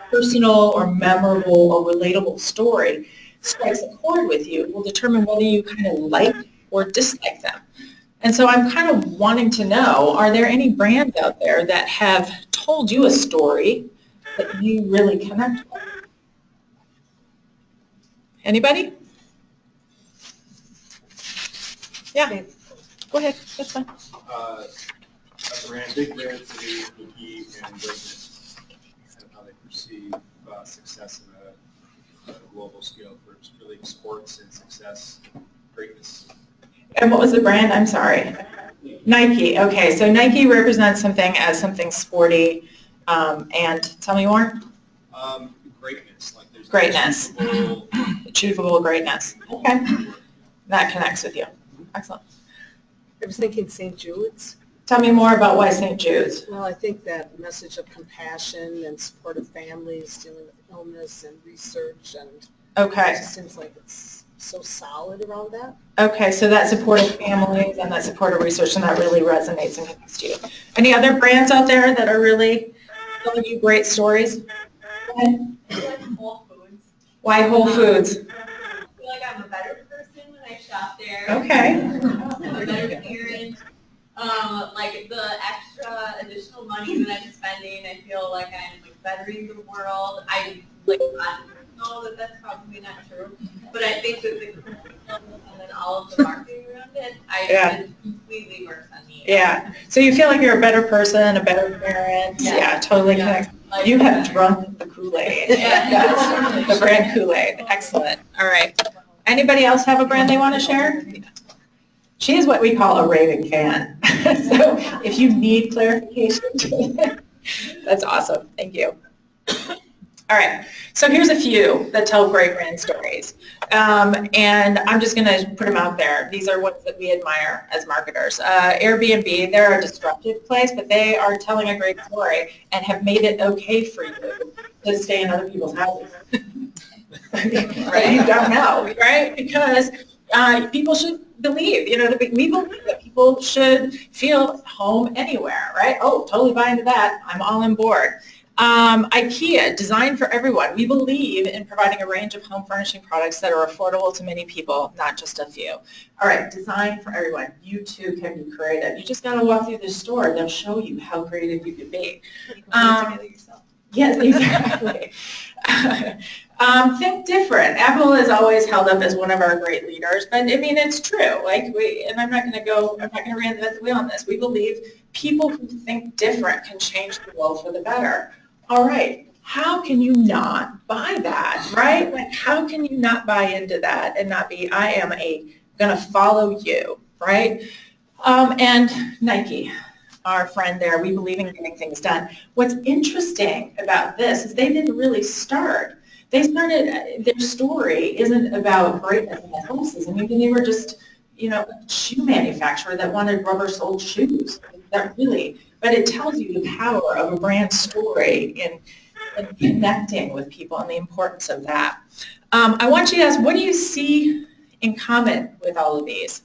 personal or memorable or relatable story strikes a chord with you will determine whether you kind of like or dislike them. And so I'm kind of wanting to know, are there any brands out there that have told you a story that you really connect with? Anybody? Yeah, go ahead, that's fine. A brand, big brand to me would be and greatness, and how they perceive success in a global scale for really sports and success, greatness. And what was the brand? I'm sorry. Nike. Okay, so Nike represents something as something sporty, and tell me more. Greatness, like there's greatness, achievable greatness. Okay, that connects with you. Excellent. I was thinking St. Jude's. Tell me more about why St. Jude's. Well, I think that message of compassion and support of families dealing with illness and research, and okay, it just seems like it's so solid around that. Okay, so that support of families and that support of research, and that really resonates and connects to you. Any other brands out there that are really telling you great stories? Go ahead. I like Whole Foods. Why Whole Foods? I feel like I'm a better person when I shop there. Okay. I'm a better parent. Like the extra additional money that I'm spending, I feel like I'm like bettering the world. I know that that's probably not true, but I think that the curriculum and then all of the marketing around it, it completely works on me. Yeah. So you feel like you're a better person, a better parent. Yeah, totally connects. Like you have drunk the Kool-Aid. Yeah. The brand Kool-Aid. Excellent. All right. Anybody else have a brand they want to share? She is what we call a raving fan. So if you need clarification, that's awesome. Thank you. All right. So here's a few that tell great brand stories. And I'm just going to put them out there. These are ones that we admire as marketers. Airbnb, they're a disruptive place, but they are telling a great story and have made it okay for you to stay in other people's houses. Right? You don't know, right? Because people should believe, we believe that people should feel at home anywhere, right? Oh, totally buy into that. I'm all on board. IKEA, design for everyone. We believe in providing a range of home furnishing products that are affordable to many people, not just a few. All right, design for everyone. You too can be creative. You just got to walk through the store. They'll show you how creative you can be. You can put it together yourself. Yes, exactly. Think different. Apple is always held up as one of our great leaders, but I mean it's true. And I'm not going to reinvent the wheel on this. We believe people who think different can change the world for the better. All right, how can you not buy that, right? Like how can you not buy into that and not be, I am going to follow you, right? And Nike, our friend there, we believe in getting things done. What's interesting about this is they didn't really start. They started, their story isn't about greatness in the houses. I mean, they were just, a shoe manufacturer that wanted rubber-soled shoes. But it tells you the power of a brand story in connecting with people and the importance of that. I want you to ask, what do you see in common with all of these?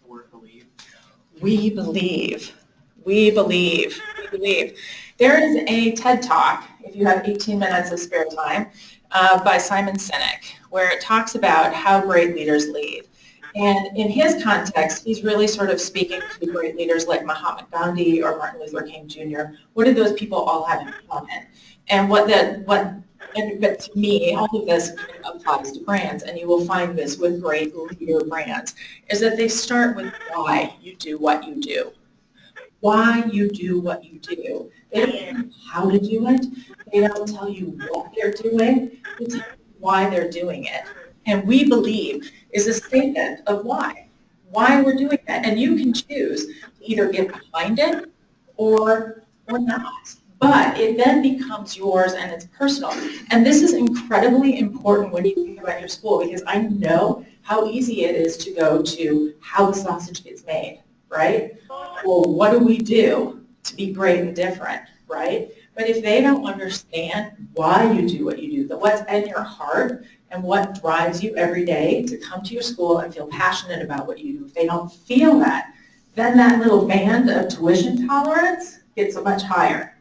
The word believe. We believe. We believe. We believe. There is a TED Talk, if you have 18 minutes of spare time, by Simon Sinek, where it talks about how great leaders lead. And in his context, he's really sort of speaking to great leaders like Mahatma Gandhi or Martin Luther King Jr. What do those people all have in common? And but to me, all of this applies to brands, and you will find this with great leader brands, is that they start with why you do what you do. why you do what you do. They don't tell you how to do it. They don't tell you what they're doing. They tell you why they're doing it. And we believe is a statement of why we're doing that. And you can choose to either get behind it or not. But it then becomes yours and it's personal. And this is incredibly important when you think about your school, because I know how easy it is to go to how the sausage gets made, right? Well, what do we do to be great and different, right? But if they don't understand why you do what you do, what's in your heart and what drives you every day to come to your school and feel passionate about what you do, if they don't feel that, then that little band of tuition tolerance gets much higher,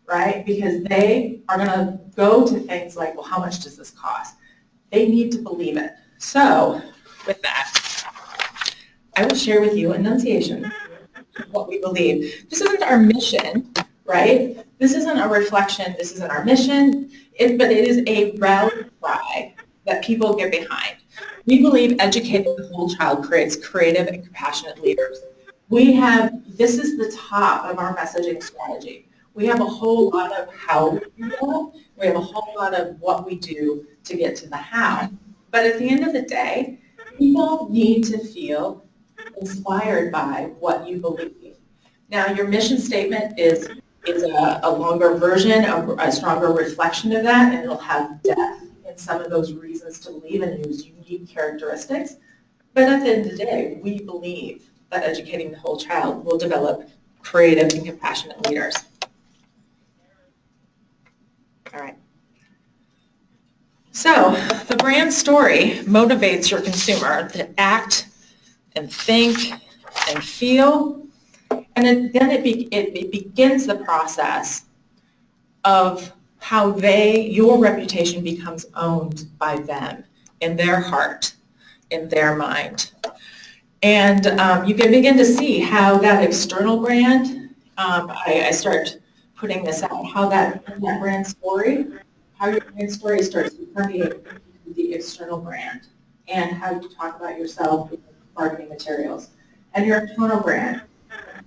right? Because they are going to go to things like, well, how much does this cost? They need to believe it. So with that, I will share with you Enunciation, what we believe. This isn't our mission, right? This isn't a reflection. This isn't our mission, but it is a rally cry that people get behind. We believe educating the whole child creates creative and compassionate leaders. This is the top of our messaging strategy. We have a whole lot of how we do that. We have a whole lot of what we do to get to the how. But at the end of the day, people need to feel inspired by what you believe. Now, your mission statement is a longer version, a stronger reflection of that, and it'll have depth in some of those reasons to believe and those unique characteristics. But at the end of the day, we believe that educating the whole child will develop creative and compassionate leaders. All right. So the brand story motivates your consumer to act and think and feel, and then it begins the process of how your reputation becomes owned by them in their heart, in their mind. And you can begin to see how that external brand, I start putting this out, how that brand story, how your brand story starts to permeate the external brand and how you talk about yourself in marketing materials. And your internal brand,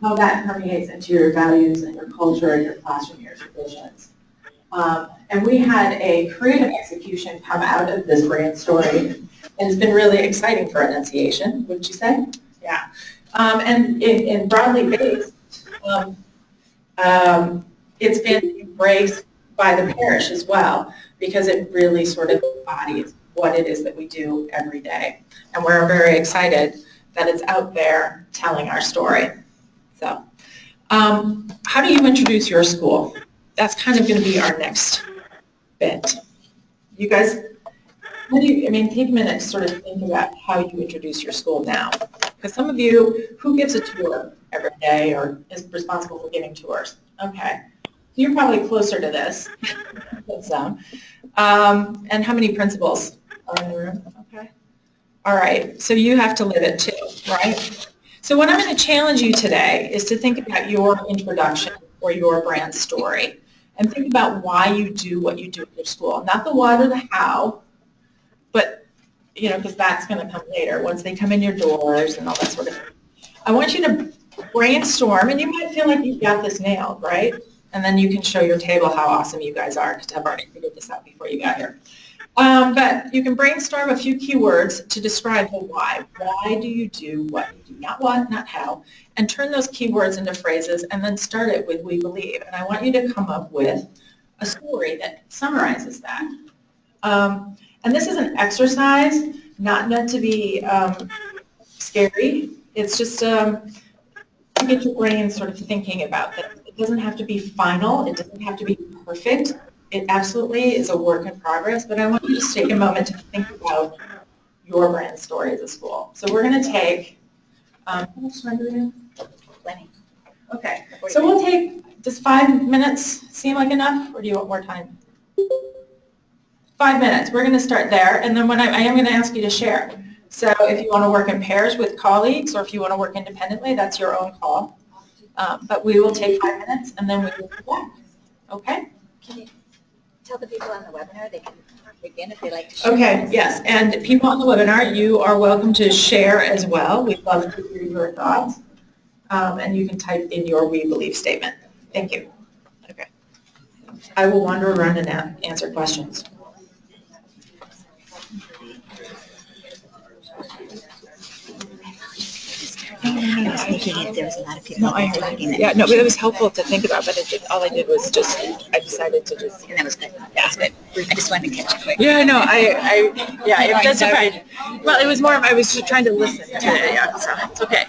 how that permeates into your values and your culture and your classroom, your traditions. And we had a creative execution come out of this brand story, and it's been really exciting for Enunciation, wouldn't you say? Yeah. And in broadly based, it's been embraced by the parish as well, because it really sort of embodies what it is that we do every day. And we're very excited that it's out there telling our story. So, how do you introduce your school? That's kind of going to be our next bit. You guys, take a minute to sort of think about how you introduce your school now. Because some of you, who gives a tour every day or is responsible for giving tours? Okay. So you're probably closer to this than some. And how many principals are in the room? Okay. All right. So you have to live it too, right? So what I'm going to challenge you today is to think about your introduction or your brand story and think about why you do what you do at your school. Not the what or the how, but, because that's going to come later once they come in your doors and all that sort of thing. I want you to brainstorm, and you might feel like you've got this nailed, right? And then you can show your table how awesome you guys are, because I've already figured this out before you got here. But you can brainstorm a few keywords to describe the why. Why do you do what you do? Not what, not how. And turn those keywords into phrases, and then start it with we believe. And I want you to come up with a story that summarizes that. And this is an exercise, not meant to be scary. It's just to get your brain sort of thinking about this. It doesn't have to be final. It doesn't have to be perfect. It absolutely is a work in progress, but I want you to just take a moment to think about your brand story as a school. So we're going to take, how much time do we have? Plenty. Okay, so we'll take, does 5 minutes seem like enough, or do you want more time? 5 minutes. We're going to start there, and then when I am going to ask you to share. So if you want to work in pairs with colleagues, or if you want to work independently, that's your own call. But we will take 5 minutes, and then we will come back. Okay? Can you tell the people on the webinar they can begin if they like to share? Okay, yes, and people on the webinar, you are welcome to share as well. We'd love to hear your thoughts. and you can type in your we believe statement. Thank you. Okay. I will wander around and answer questions. I was thinking if there was a lot of people. No, I heard it. Yeah, no, but it was helpful to think about, but all I did was just, I decided to just. And that was good. Yeah, good. I just wanted to catch it quick. Yeah, no, yeah, it does surprise. Well, it was more of, I was just trying to listen to it, yeah, so it's okay.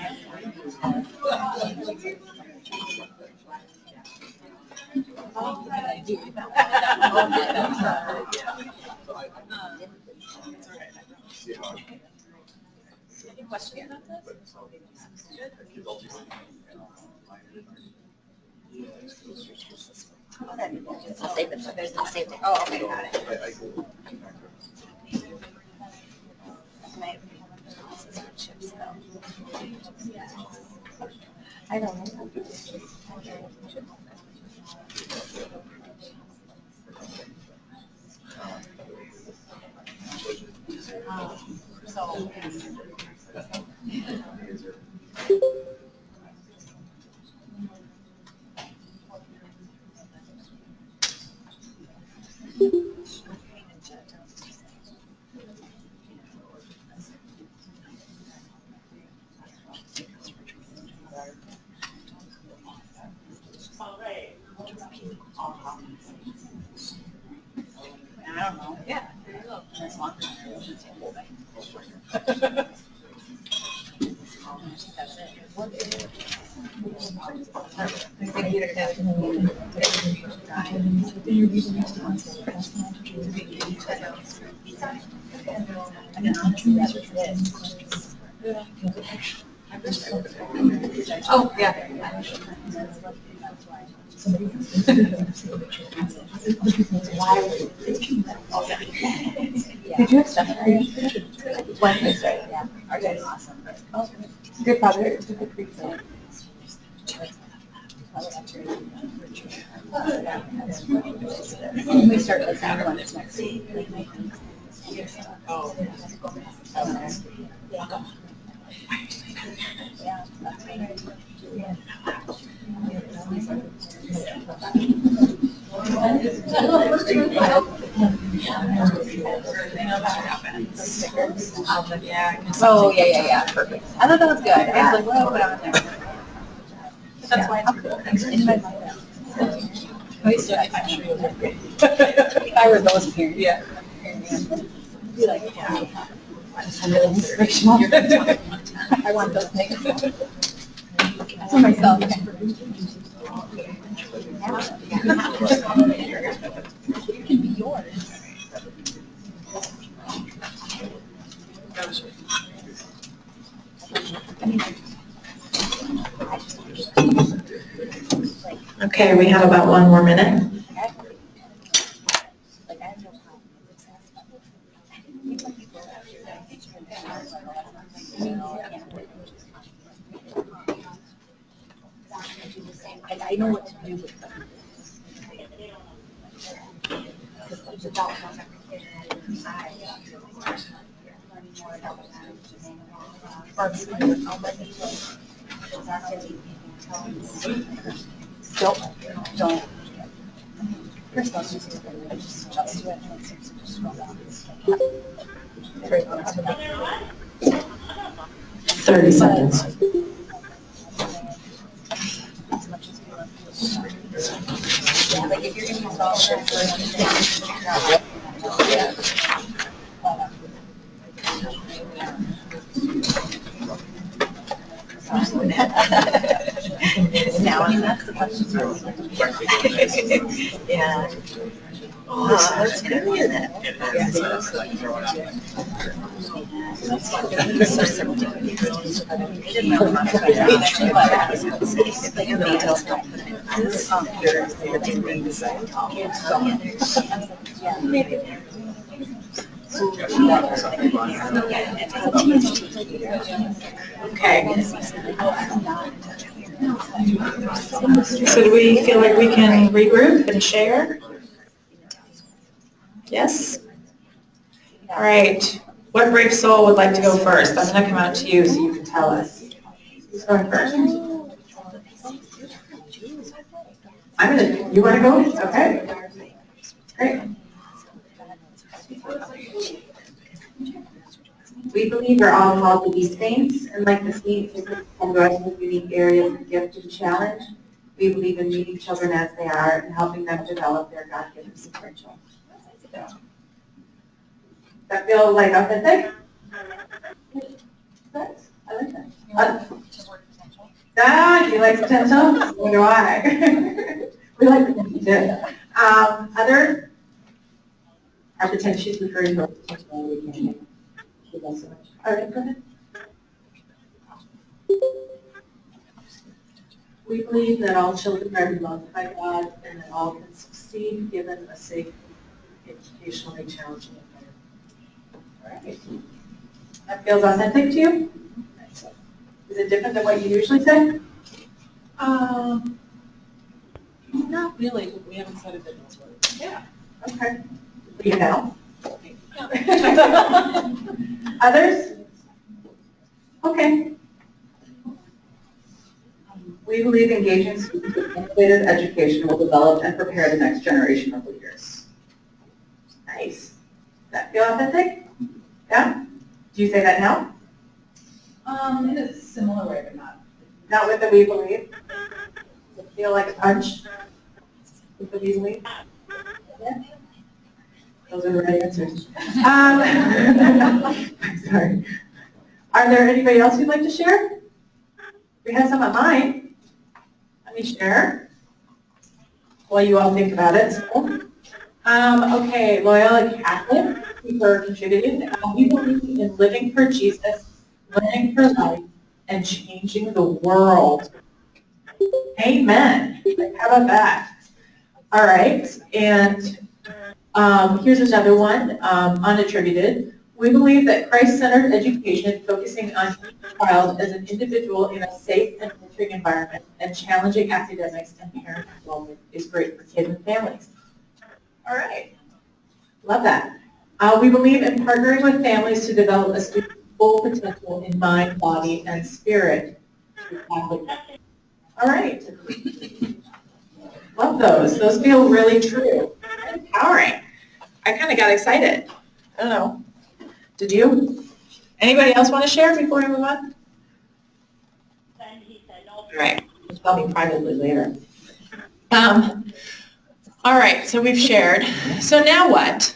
Any questions on this? I'll save it. I'll save it. Oh, okay, got it. I don't know. I don't know. Yeah. That's long. Oh, yeah. Did you have stuff for you? Wednesday, yeah. Okay, awesome. Oh, good father, good Greek food. We start with that one next week. Oh. Yeah. Oh, yeah. Perfect. I thought that was good. I was like, well, put on there. That's why it's in my mind. If I were those parents. Yeah. Be like, yeah. I'm really inspirational. I want those things. For myself. It can be yours. Okay, we have about one more minute. And I know what to do with them. Don't. First of all, just do it. Just scroll down. 30 seconds. Yeah, like if you're going to use all now I'm asked the question. Yeah. Oh, that's good. Okay. So do we feel like we can regroup and share? Yes? All right. What brave soul would like to go first? I'm going to come out to you so you can tell us. Who's going first? You want to go? Okay. Great. We believe we're all called to be saints, and like the saints and us with unique areas of gift and challenge, we believe in meeting children as they are and helping them develop their God-given potential. That feel like authentic? Good. I like that. Do you like potential? So do I. We like potential too. Other? Our potential, she's referring to our potential we can make. She loves so much. All right, go ahead. We believe that all children are loved by God and that all can succeed given a safe, educationally challenging environment. All right. That feels authentic to you? Is it different than what you usually say? Not really, but we haven't said it in those words. Yeah. Okay. You know. Others? Okay. We believe engaging students with innovative education will develop and prepare the next generation of leaders. Nice. Does that feel authentic? Yeah? Do you say that now? In a similar way, but not. Not with the we believe? Does it feel like a punch with the we believe? Yeah? Those are the right answers. I'm sorry. Are there anybody else who'd like to share? We have some on mine. Let me share while you all think about it. Okay, loyal and Catholic, people are contributing. We believe in living for Jesus, learning for life, and changing the world. Amen. How about that? All right, and here's another one, unattributed. We believe that Christ-centered education, focusing on each child as an individual in a safe and nurturing environment and challenging academics and parent involvement, is great for kids and families. All right. Love that. We believe in partnering with families to develop a student's full potential in mind, body, and spirit. All right. Love those. Those feel really true. Empowering. I kind of got excited. I don't know. Did you? Anybody else want to share before we move on? All right. Just tell me privately later. All right, so we've shared. So now what?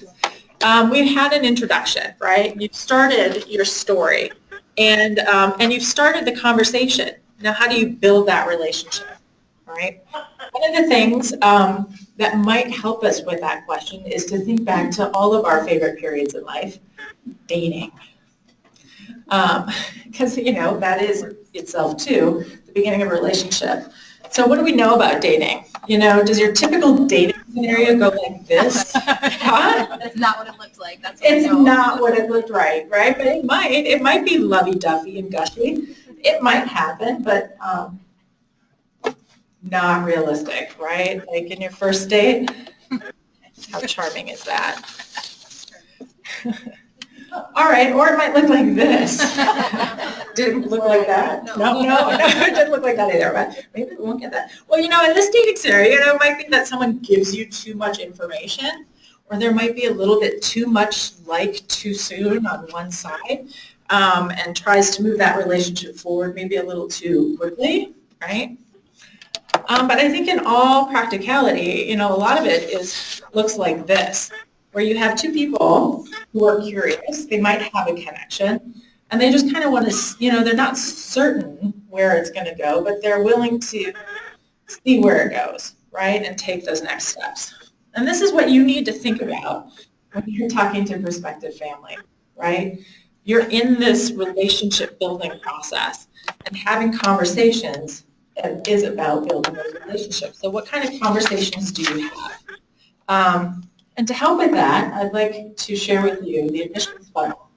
We've had an introduction, right? You've started your story, and you've started the conversation. Now, how do you build that relationship, right? One of the things that might help us with that question is to think back to all of our favorite periods in life, dating. Because, you know, that is itself, too, the beginning of a relationship. So what do we know about dating? You know, does your typical dating scenario go like this? Huh? That's not what it looks like. That's what It's not what it looked like, right? But it might be lovey-dovey and gushy. It might happen, but not realistic, right? Like in your first date, how charming is that? All right, or it might look like this. Didn't look like that. No, it didn't look like that either, but maybe we won't get that. Well, you know, in this dating scenario, you know, it might be that someone gives you too much information, or there might be a little bit too much like too soon on one side, and tries to move that relationship forward maybe a little too quickly, right? But I think in all practicality, you know, a lot of it looks like this, where you have two people who are curious, they might have a connection, and they just kind of want to, you know, they're not certain where it's going to go, but they're willing to see where it goes, right, and take those next steps. And this is what you need to think about when you're talking to prospective family, right? You're in this relationship building process, and having conversations is about building those relationships. So what kind of conversations do you have? And to help with that, I'd like to share with you the admissions funnel.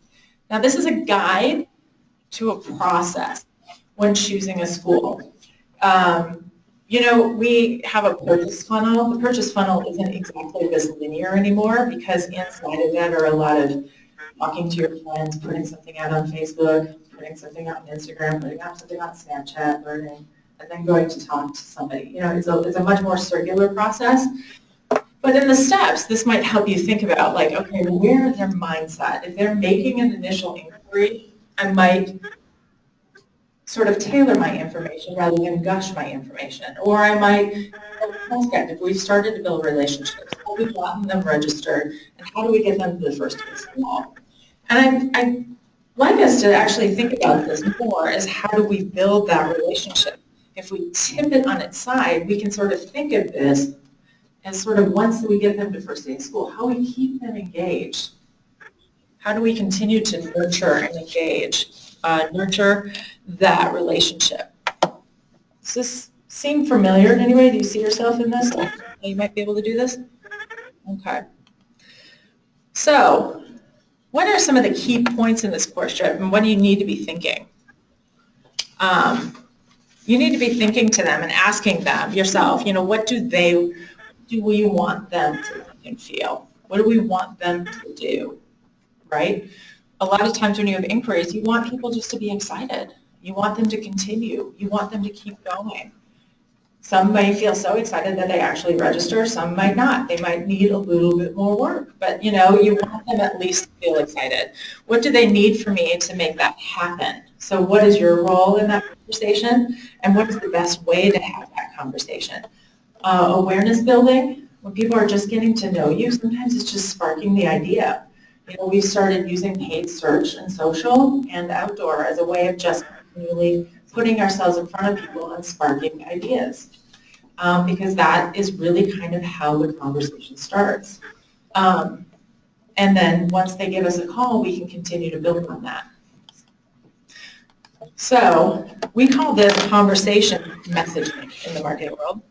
Now, this is a guide to a process when choosing a school. You know, we have a purchase funnel. The purchase funnel isn't exactly this linear anymore because inside of that are a lot of talking to your friends, putting something out on Facebook, putting something out on Instagram, putting out something on Snapchat, learning and then going to talk to somebody. You know, it's a much more circular process. But in the steps, this might help you think about, like, okay, well, where is their mindset? If they're making an initial inquiry, I might sort of tailor my information rather than gush my information. Or I might, if we've started to build relationships, how do we gotten them registered, and how do we get them to the first day of school? And I like us to actually think about this more as how do we build that relationship. If we tip it on its side, we can sort of think of this as sort of once we get them to first day of school, how we keep them engaged. How do we continue to nurture and engage, nurture that relationship? Does this seem familiar in any way? Do you see yourself in this? You might be able to do this? Okay. So, what are some of the key points in this course trip, and what do you need to be thinking? You need to be thinking to them and asking them yourself, you know, what do we want them to think and feel? What do we want them to do, right? A lot of times when you have inquiries, you want people just to be excited. You want them to continue. You want them to keep going. Some may feel so excited that they actually register. Some might not. They might need a little bit more work. But, you know, you want them at least to feel excited. What do they need from me to make that happen? So what is your role in that conversation? And what is the best way to have that conversation? Awareness building. When people are just getting to know you, sometimes it's just sparking the idea. You know, we've started using paid search and social and outdoor as a way of just continually putting ourselves in front of people and sparking ideas, because that is really kind of how the conversation starts. And then once they give us a call, we can continue to build on that. So we call this conversation messaging in the marketing world.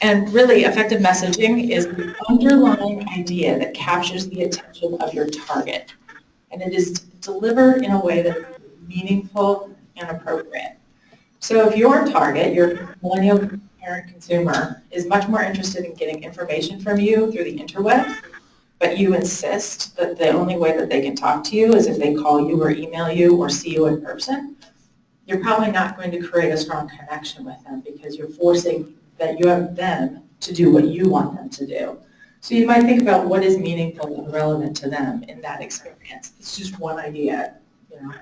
And really, effective messaging is the underlying idea that captures the attention of your target. And it is delivered in a way that is meaningful and appropriate. So if your target, your millennial parent consumer, is much more interested in getting information from you through the interwebs, but you insist that the only way that they can talk to you is if they call you or email you or see you in person, you're probably not going to create a strong connection with them because you're forcing that you have them to do what you want them to do. So you might think about what is meaningful and relevant to them in that experience. It's just one idea, you know.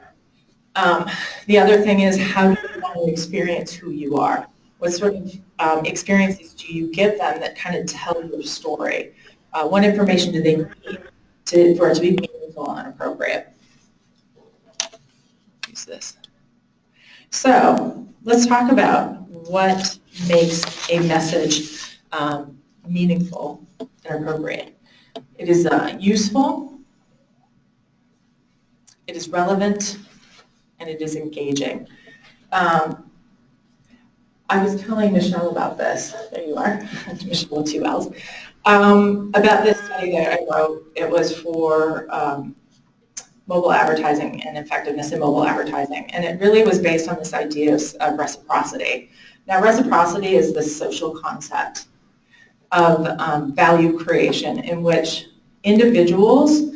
The other thing is, how do you want to experience who you are? What sort of experiences do you give them that kind of tell your story? What information do they need for it to be meaningful and appropriate? Use this. So let's talk about what makes a message meaningful and appropriate. It is useful, it is relevant, and it is engaging. I was telling Michelle about this. There you are, Michelle with 2 L's. About this study that I wrote. It was for mobile advertising and effectiveness in mobile advertising. And it really was based on this idea of reciprocity. Now, reciprocity is the social concept of value creation in which individuals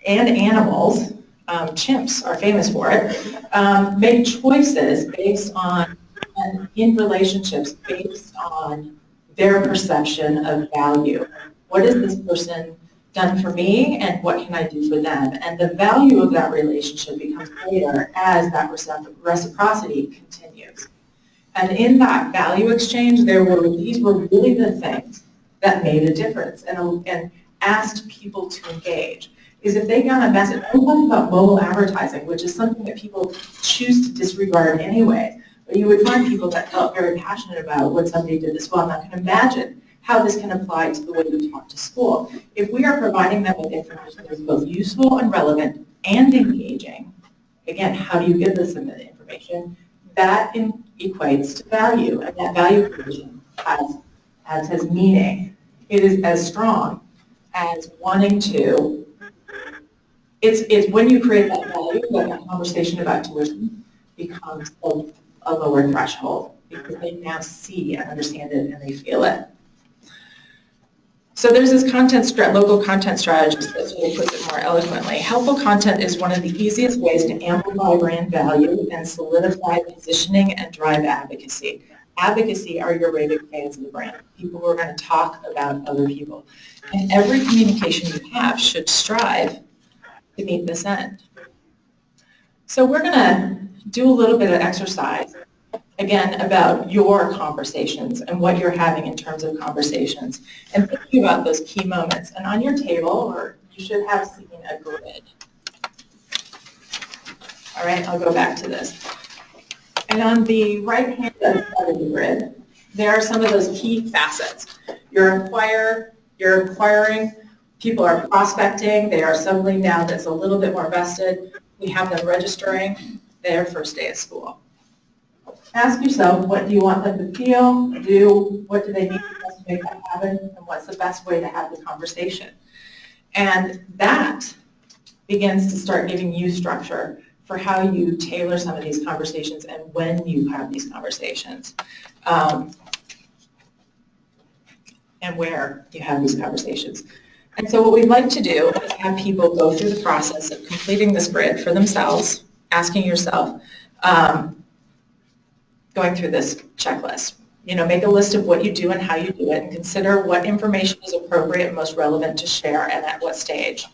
and animals, chimps are famous for it, make choices based on, and in relationships based on their perception of value. What has this person done for me, and what can I do for them? And the value of that relationship becomes greater as that reciprocity continues. And in that value exchange, these were really the things that made a difference and asked people to engage. Is if they got a message, I'm talking about mobile advertising, which is something that people choose to disregard anyway. But you would find people that felt very passionate about what somebody did this well, and I can imagine how this can apply to the way we talk to school. If we are providing them with information that is both useful and relevant and engaging, again, how do you give this information? That equates to value, and that value creation has meaning. It is as strong as wanting to, it's when you create that value that the conversation about tuition becomes a lower threshold because they now see and understand it and they feel it. So there's this local content strategist that sort of puts it more eloquently. Helpful content is one of the easiest ways to amplify brand value and solidify positioning and drive advocacy. Advocacy are your raving fans of the brand, people who are going to talk about other people. And every communication you have should strive to meet this end. So we're going to do a little bit of exercise, again, about your conversations and what you're having in terms of conversations and thinking about those key moments. And on your table, or you should have seen a grid. All right, I'll go back to this. And on the right-hand side of the grid, there are some of those key facets. You're an inquirer, you're inquiring, people are prospecting, they are settling down, that's a little bit more vested. We have them registering their first day of school. Ask yourself, what do you want them to feel, do, what do they need to make that happen, and what's the best way to have the conversation. And that begins to start giving you structure for how you tailor some of these conversations and when you have these conversations, and where you have these conversations. And so what we'd like to do is have people go through the process of completing this grid for themselves, asking yourself, going through this checklist. You know, make a list of what you do and how you do it, and consider what information is appropriate and most relevant to share and at what stage.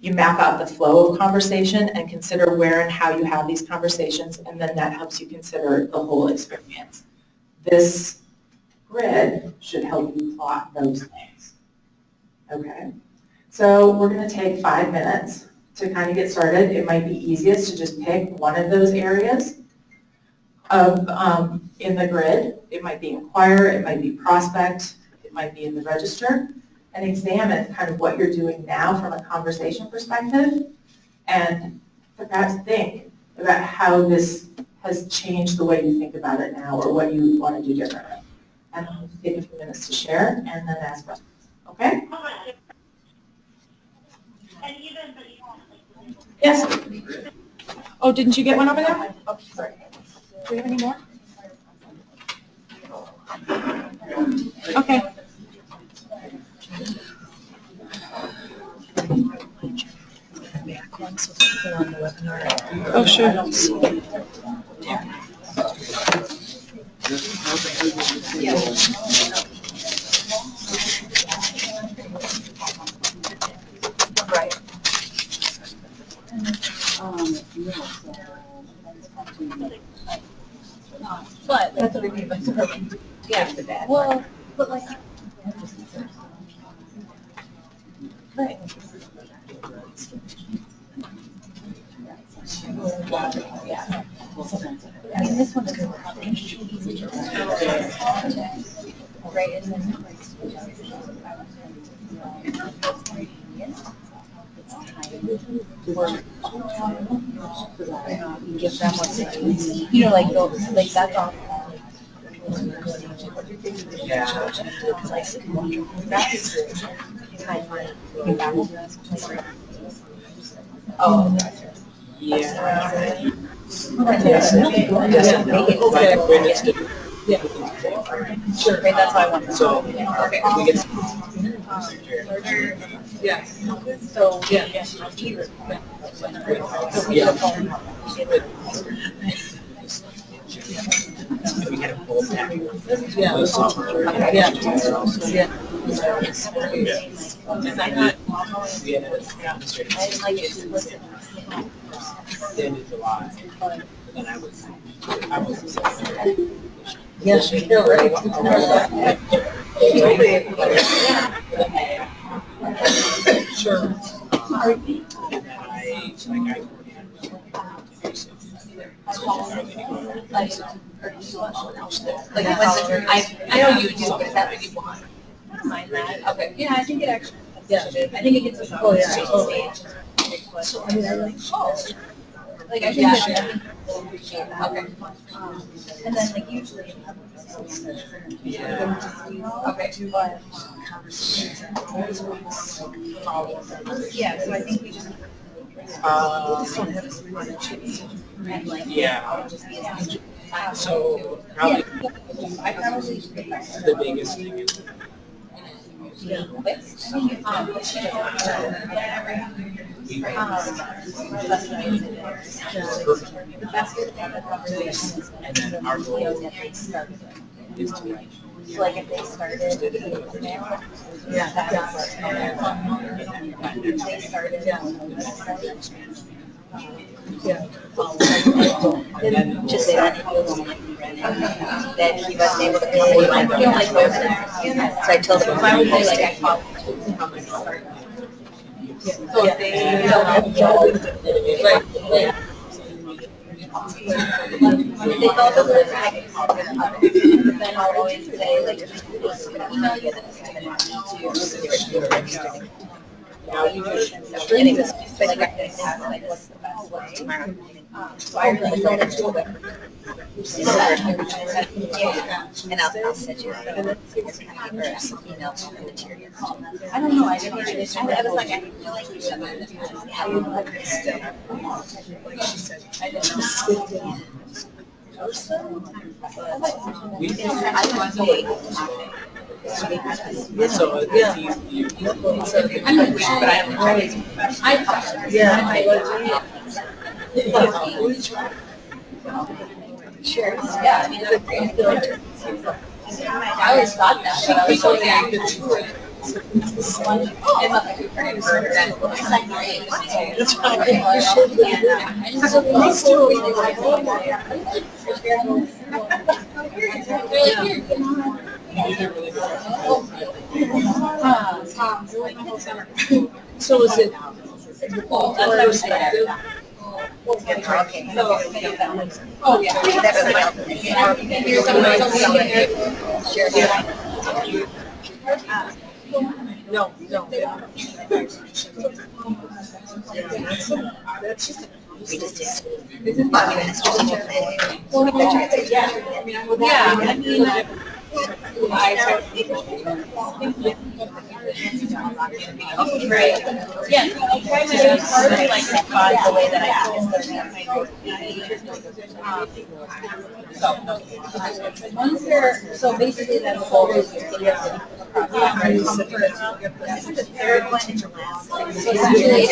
You map out the flow of conversation and consider where and how you have these conversations, and then that helps you consider the whole experience. This grid should help you plot those things. Okay, so we're going to take 5 minutes to kind of get started. It might be easiest to just pick one of those areas of in the grid. It might be inquire, it might be prospect, it might be in the register, and examine kind of what you're doing now from a conversation perspective, and perhaps think about how this has changed the way you think about it now, or what you want to do differently. And I'll just take a few minutes to share and then ask questions. Okay? Yes? Oh, didn't you get one over there? Oh, sorry. Do we have any more? Okay. Oh, sure. Right. But that's what we mean by serving. Yeah. Well, but like. Right. Yeah. I mean, this one is right, and then give them what they need. You know, like those, like that's all. Oh. Yeah. Yeah. Sure. Right, that's how I want to. So, okay. We get. Yeah. So, yeah. We had a full pack. Yeah. Yeah. Yeah. Then in July, and I was yes, you're right. Sure. I know you do, but is that what you want? I don't mind that. Okay. Yeah, I think it actually. Yeah. I think it gets us on the stage. So I mean, I like. Oh. Like I think that. Okay. And then like usually. Yeah. Okay. Yeah. So I think we just. Yeah. So probably the biggest thing is she quit. But she the best way to have a conversation is that they started. So like if they started, they started, just that he wasn't able to come in like so I told him I would like I called so if they call the word then I'll always say like email you this to register. Anyways, like what's the best way tomorrow? So I really send it to a web. And I'll send you some email to the material. I don't know, I was like, I feel like you should like still. Like she said, I didn't know. Sure. Yeah, I mean, I always thought that, but I was so So is it? Oh, yeah. Here's No. That's just. We just did. Strategic planning. Right. Yeah. It's hard to like define the way that I once they're so basically that whole is the third one is the last. So essentially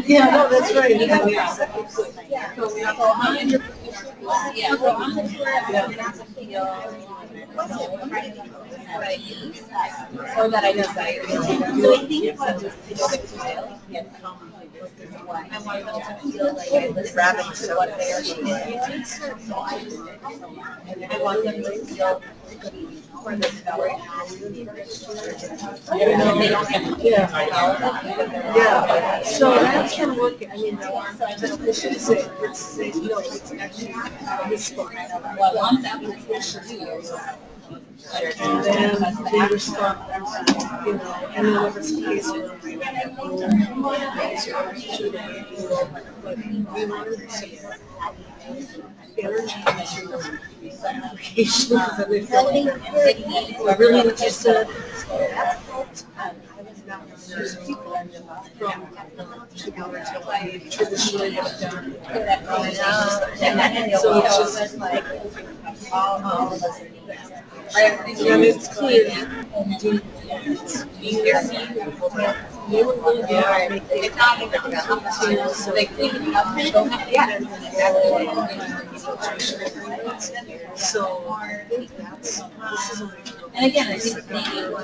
Yeah, no, that's right. Yeah, so on the tour, or that I desire. So I think what I want them to feel like I listen to what they are doing. I want them to feel for the story. Yeah. So that's from working. I mean, I should say it's actually this book. Well, I want them to do. And then they respond, and then if it's the case where we wanted to see energy application because then they feel like we're really interested. There's people from traditionally have done. So it's just like and it's clear. They were really good at making it so they clean up and don't have so I think that's and again, I think maybe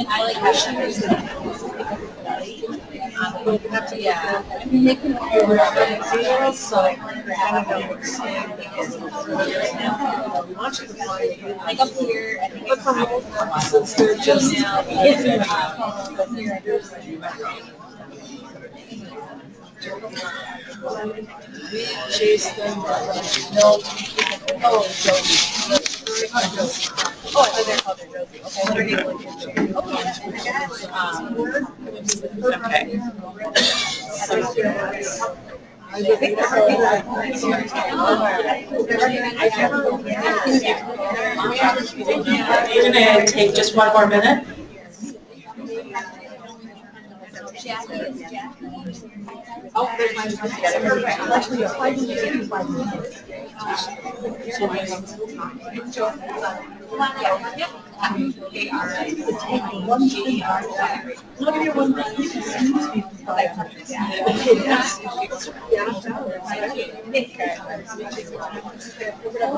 I like how she is. Yeah, I mean, they can so I don't know what to say. Like up here, I think but for most purposes, they're just chase them. No. Oh, Josie. Oh, I thought they're called Josie. Okay. Okay. You're going to take just one more minute. Oh, there's my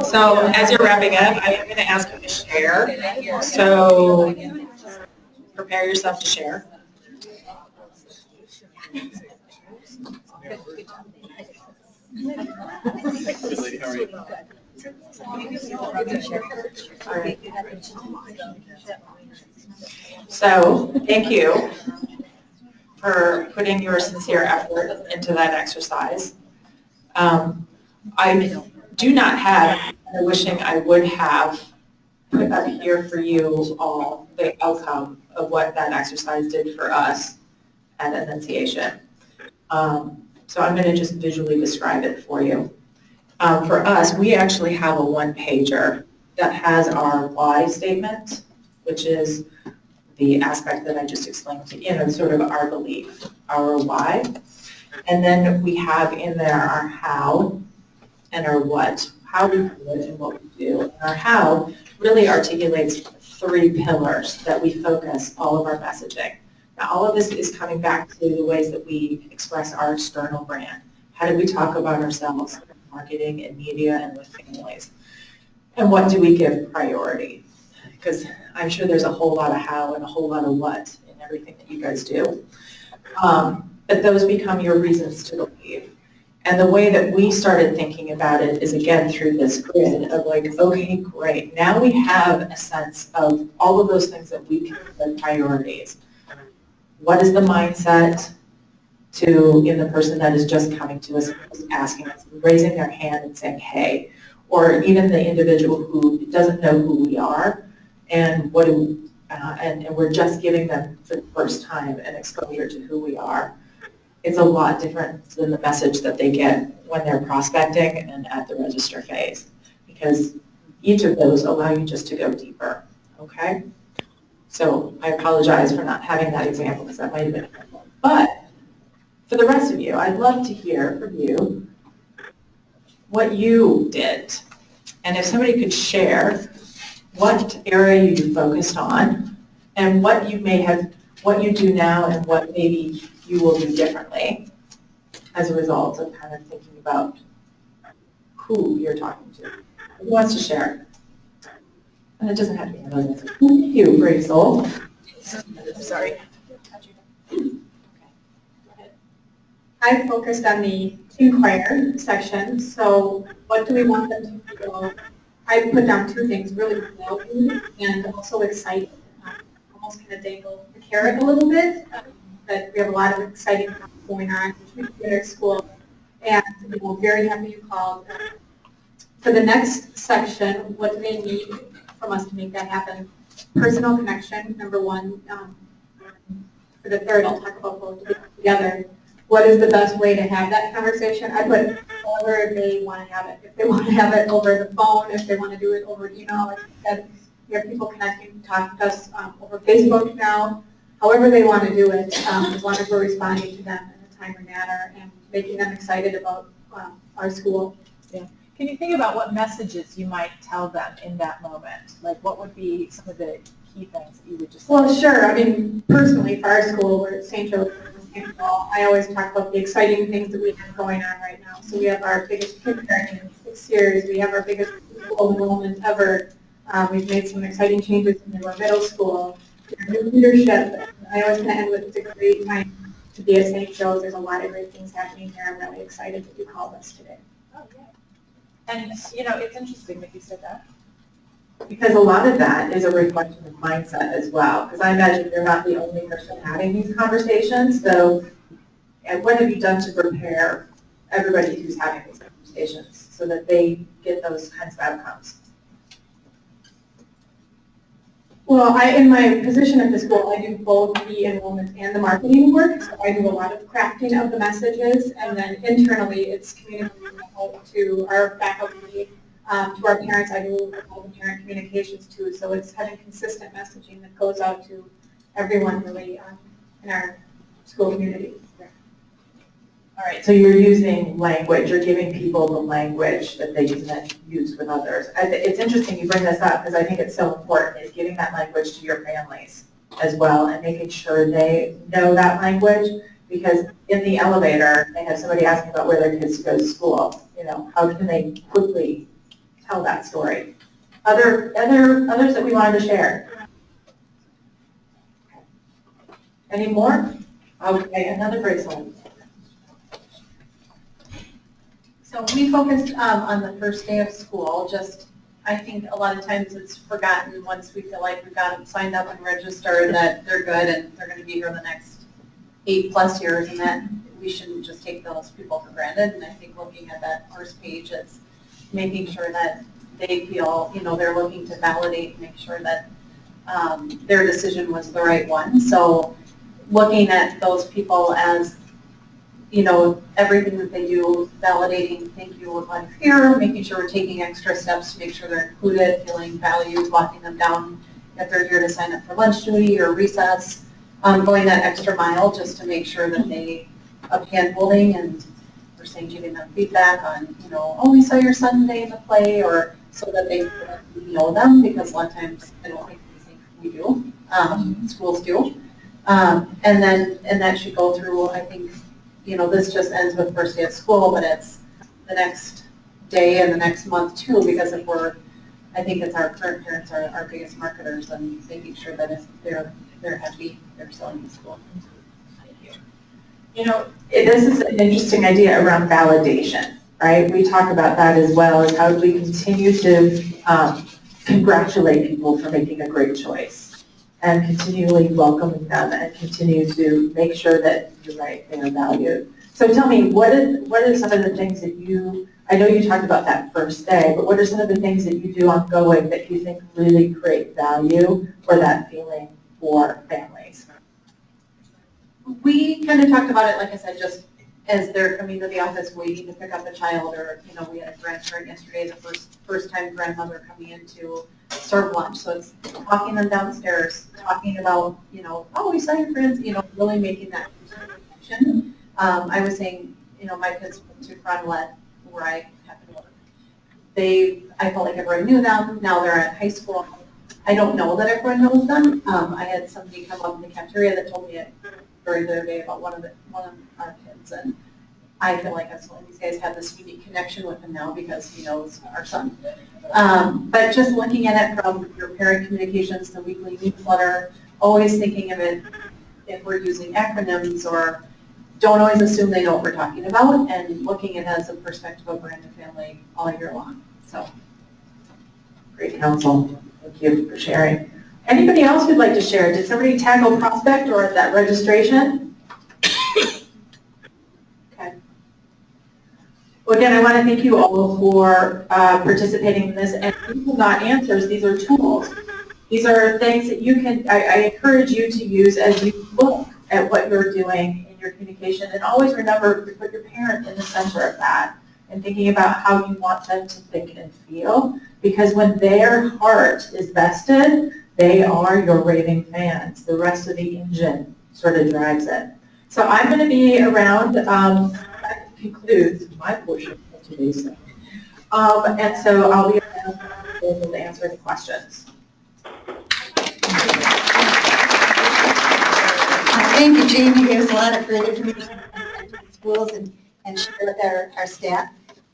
So as you're wrapping up, I am going to ask you to share. So prepare yourself to share. Good lady, how are you? So thank you for putting your sincere effort into that exercise. I do not have, the wishing I would have put up here for you all the outcome of what that exercise did for us at Annunciation. So I'm going to just visually describe it for you. For us, we actually have a one-pager that has our why statement, which is the aspect that I just explained to you, sort of our belief, our why. And then we have in there our how and our what, how we do it and what we do. And our how really articulates 3 pillars that we focus all of our messaging. Now, all of this is coming back to the ways that we express our external brand. How do we talk about ourselves in marketing and media and with families? And what do we give priority? Because I'm sure there's a whole lot of how and a whole lot of what in everything that you guys do. But those become your reasons to believe. And the way that we started thinking about it is, again, through this grid of like, okay, great. Now we have a sense of all of those things that we consider priorities. What is the mindset in the person that is just coming to us, asking us, raising their hand and saying, hey, or even the individual who doesn't know who we are and what do and we're just giving them for the first time an exposure to who we are. It's a lot different than the message that they get when they're prospecting and at the register phase, because each of those allow you just to go deeper, okay? So I apologize for not having that example because that might have been helpful. But for the rest of you, I'd love to hear from you what you did. And if somebody could share what area you focused on and what you do now and what maybe you will do differently as a result of kind of thinking about who you're talking to. Who wants to share? And it doesn't have to be another. Thank you, brave soul. Sorry. I focused on the inquire section. So what do we want them to feel? I put down 2 things, really valued and also excited. Almost kind of dangle the carrot a little bit. That we have a lot of exciting things going on at our school. And very happy you called. For the next section, what do they need from us to make that happen? Personal connection, number 1. For the 3rd, I'll talk about both together. What is the best way to have that conversation? I put however they want to have it. If they want to have it over the phone, if they want to do it over email, like I said, we have people connecting, talking to us over Facebook now. However they want to do it, as long as we're responding to them in a timely manner and making them excited about our school. Yeah. Can you think about what messages you might tell them in that moment? Like what would be some of the key things that you would just say? Well, sure. I mean, personally, for our school, we're at St. Joe's. I always talk about the exciting things that we have going on right now. So we have our biggest kindergarten in 6 years. We have our biggest school enrollment ever. We've made some exciting changes in our middle school. New leadership. I always kind of end with it's a great time to be at St. Joe's. There's a lot of great things happening here. I'm really excited that you called us today. Oh, yeah. And, it's interesting that you said that. Because a lot of that is a reflection of mindset as well. Because I imagine you're not the only person having these conversations. So, and what have you done to prepare everybody who's having these conversations so that they get those kinds of outcomes? Well, in my position at the school, I do both the enrollment and the marketing work. So I do a lot of crafting of the messages, and then internally it's communicating out to our faculty, to our parents. I do all the parent communications too. So it's having consistent messaging that goes out to everyone really in our school community. All right, so you're using language, you're giving people the language that they can then use with others. It's interesting you bring this up because I think it's so important, is giving that language to your families as well and making sure they know that language, because in the elevator, they have somebody asking about where their kids go to school. You know, how can they quickly tell that story? Others that we wanted to share? Any more? Okay, another great one. So we focused on the first day of school. Just, I think a lot of times it's forgotten once we feel like we've got them signed up and registered that they're good and they're going to be here the next 8+ years, and that we shouldn't just take those people for granted. And I think looking at that first page, it's making sure that they feel, you know, they're looking to validate and make sure that their decision was the right one. So looking at those people as, you know, everything that they do, validating, thank you, we're glad you're here, making sure we're taking extra steps to make sure they're included, feeling valued, walking them down if they're here to sign up for lunch duty or recess, going that extra mile just to make sure that they have hand-holding, and we're saying giving them feedback on, you know, oh, we saw your son today in the play, or so that they know them, because a lot of times I don't think we think we do, schools do. And that should go through, I think, you know, this just ends with first day of school, but it's the next day and the next month too, because if I think it's our current parents are our biggest marketers, and making sure that if they're happy, they're selling the school. You know, this is an interesting idea around validation, right? We talk about that as well, as how do we continue to congratulate people for making a great choice, and continually welcoming them, and continue to make sure that you're right, they are valued. So tell me, what are some of the things that I know you talked about that first day, but what are some of the things that you do ongoing that you think really create value or that feeling for families? We kind of talked about it, like I said, just as they're coming to the office waiting to pick up a child, or, you know, we had a grandparent yesterday, the first time grandmother coming in to serve lunch. So it's talking them downstairs, talking about, you know, oh, we saw your friends, you know, really making that connection. I was saying, you know, my kids went to Frontelet, where I happen to work. I felt like everyone knew them. Now they're at high school. I don't know that everyone knows them. I had somebody come up in the cafeteria that told me during the other day about one of our kids, and I feel like that's why these guys have this unique connection with him now, because he knows our son. But just looking at it from your parent communications, the weekly newsletter, always thinking of it if we're using acronyms, or don't always assume they know what we're talking about, and looking at it as a perspective of brand and family all year long. So, great counsel. Thank you for sharing. Anybody else who'd like to share? Did somebody tackle prospect or that registration? Okay. Well, again, I want to thank you all for participating in this. And these are not answers, these are tools. These are things that you can, I encourage you to use as you look at what you're doing in your communication. And always remember to put your parent in the center of that, and thinking about how you want them to think and feel. Because when their heart is vested, they are your raving fans. The rest of the engine sort of drives it. So I'm going to be around. That concludes my portion of today's session. And so I'll be around to answer any questions. Thank you, Jamie. You gave us a lot of great information on schools and share with our staff.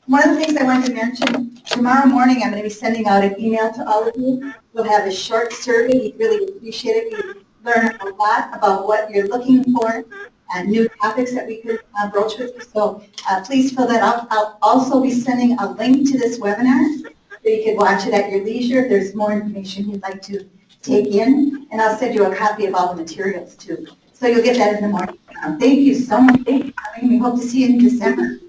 One of the things I wanted to mention, tomorrow morning I'm going to be sending out an email to all of you. We'll have a short survey. We really appreciate it. We learn a lot about what you're looking for and new topics that we could broach with you. So please fill that out. I'll also be sending a link to this webinar so you can watch it at your leisure if there's more information you'd like to take in. And I'll send you a copy of all the materials too. So you'll get that in the morning. Thank you so much for coming. We hope to see you in December.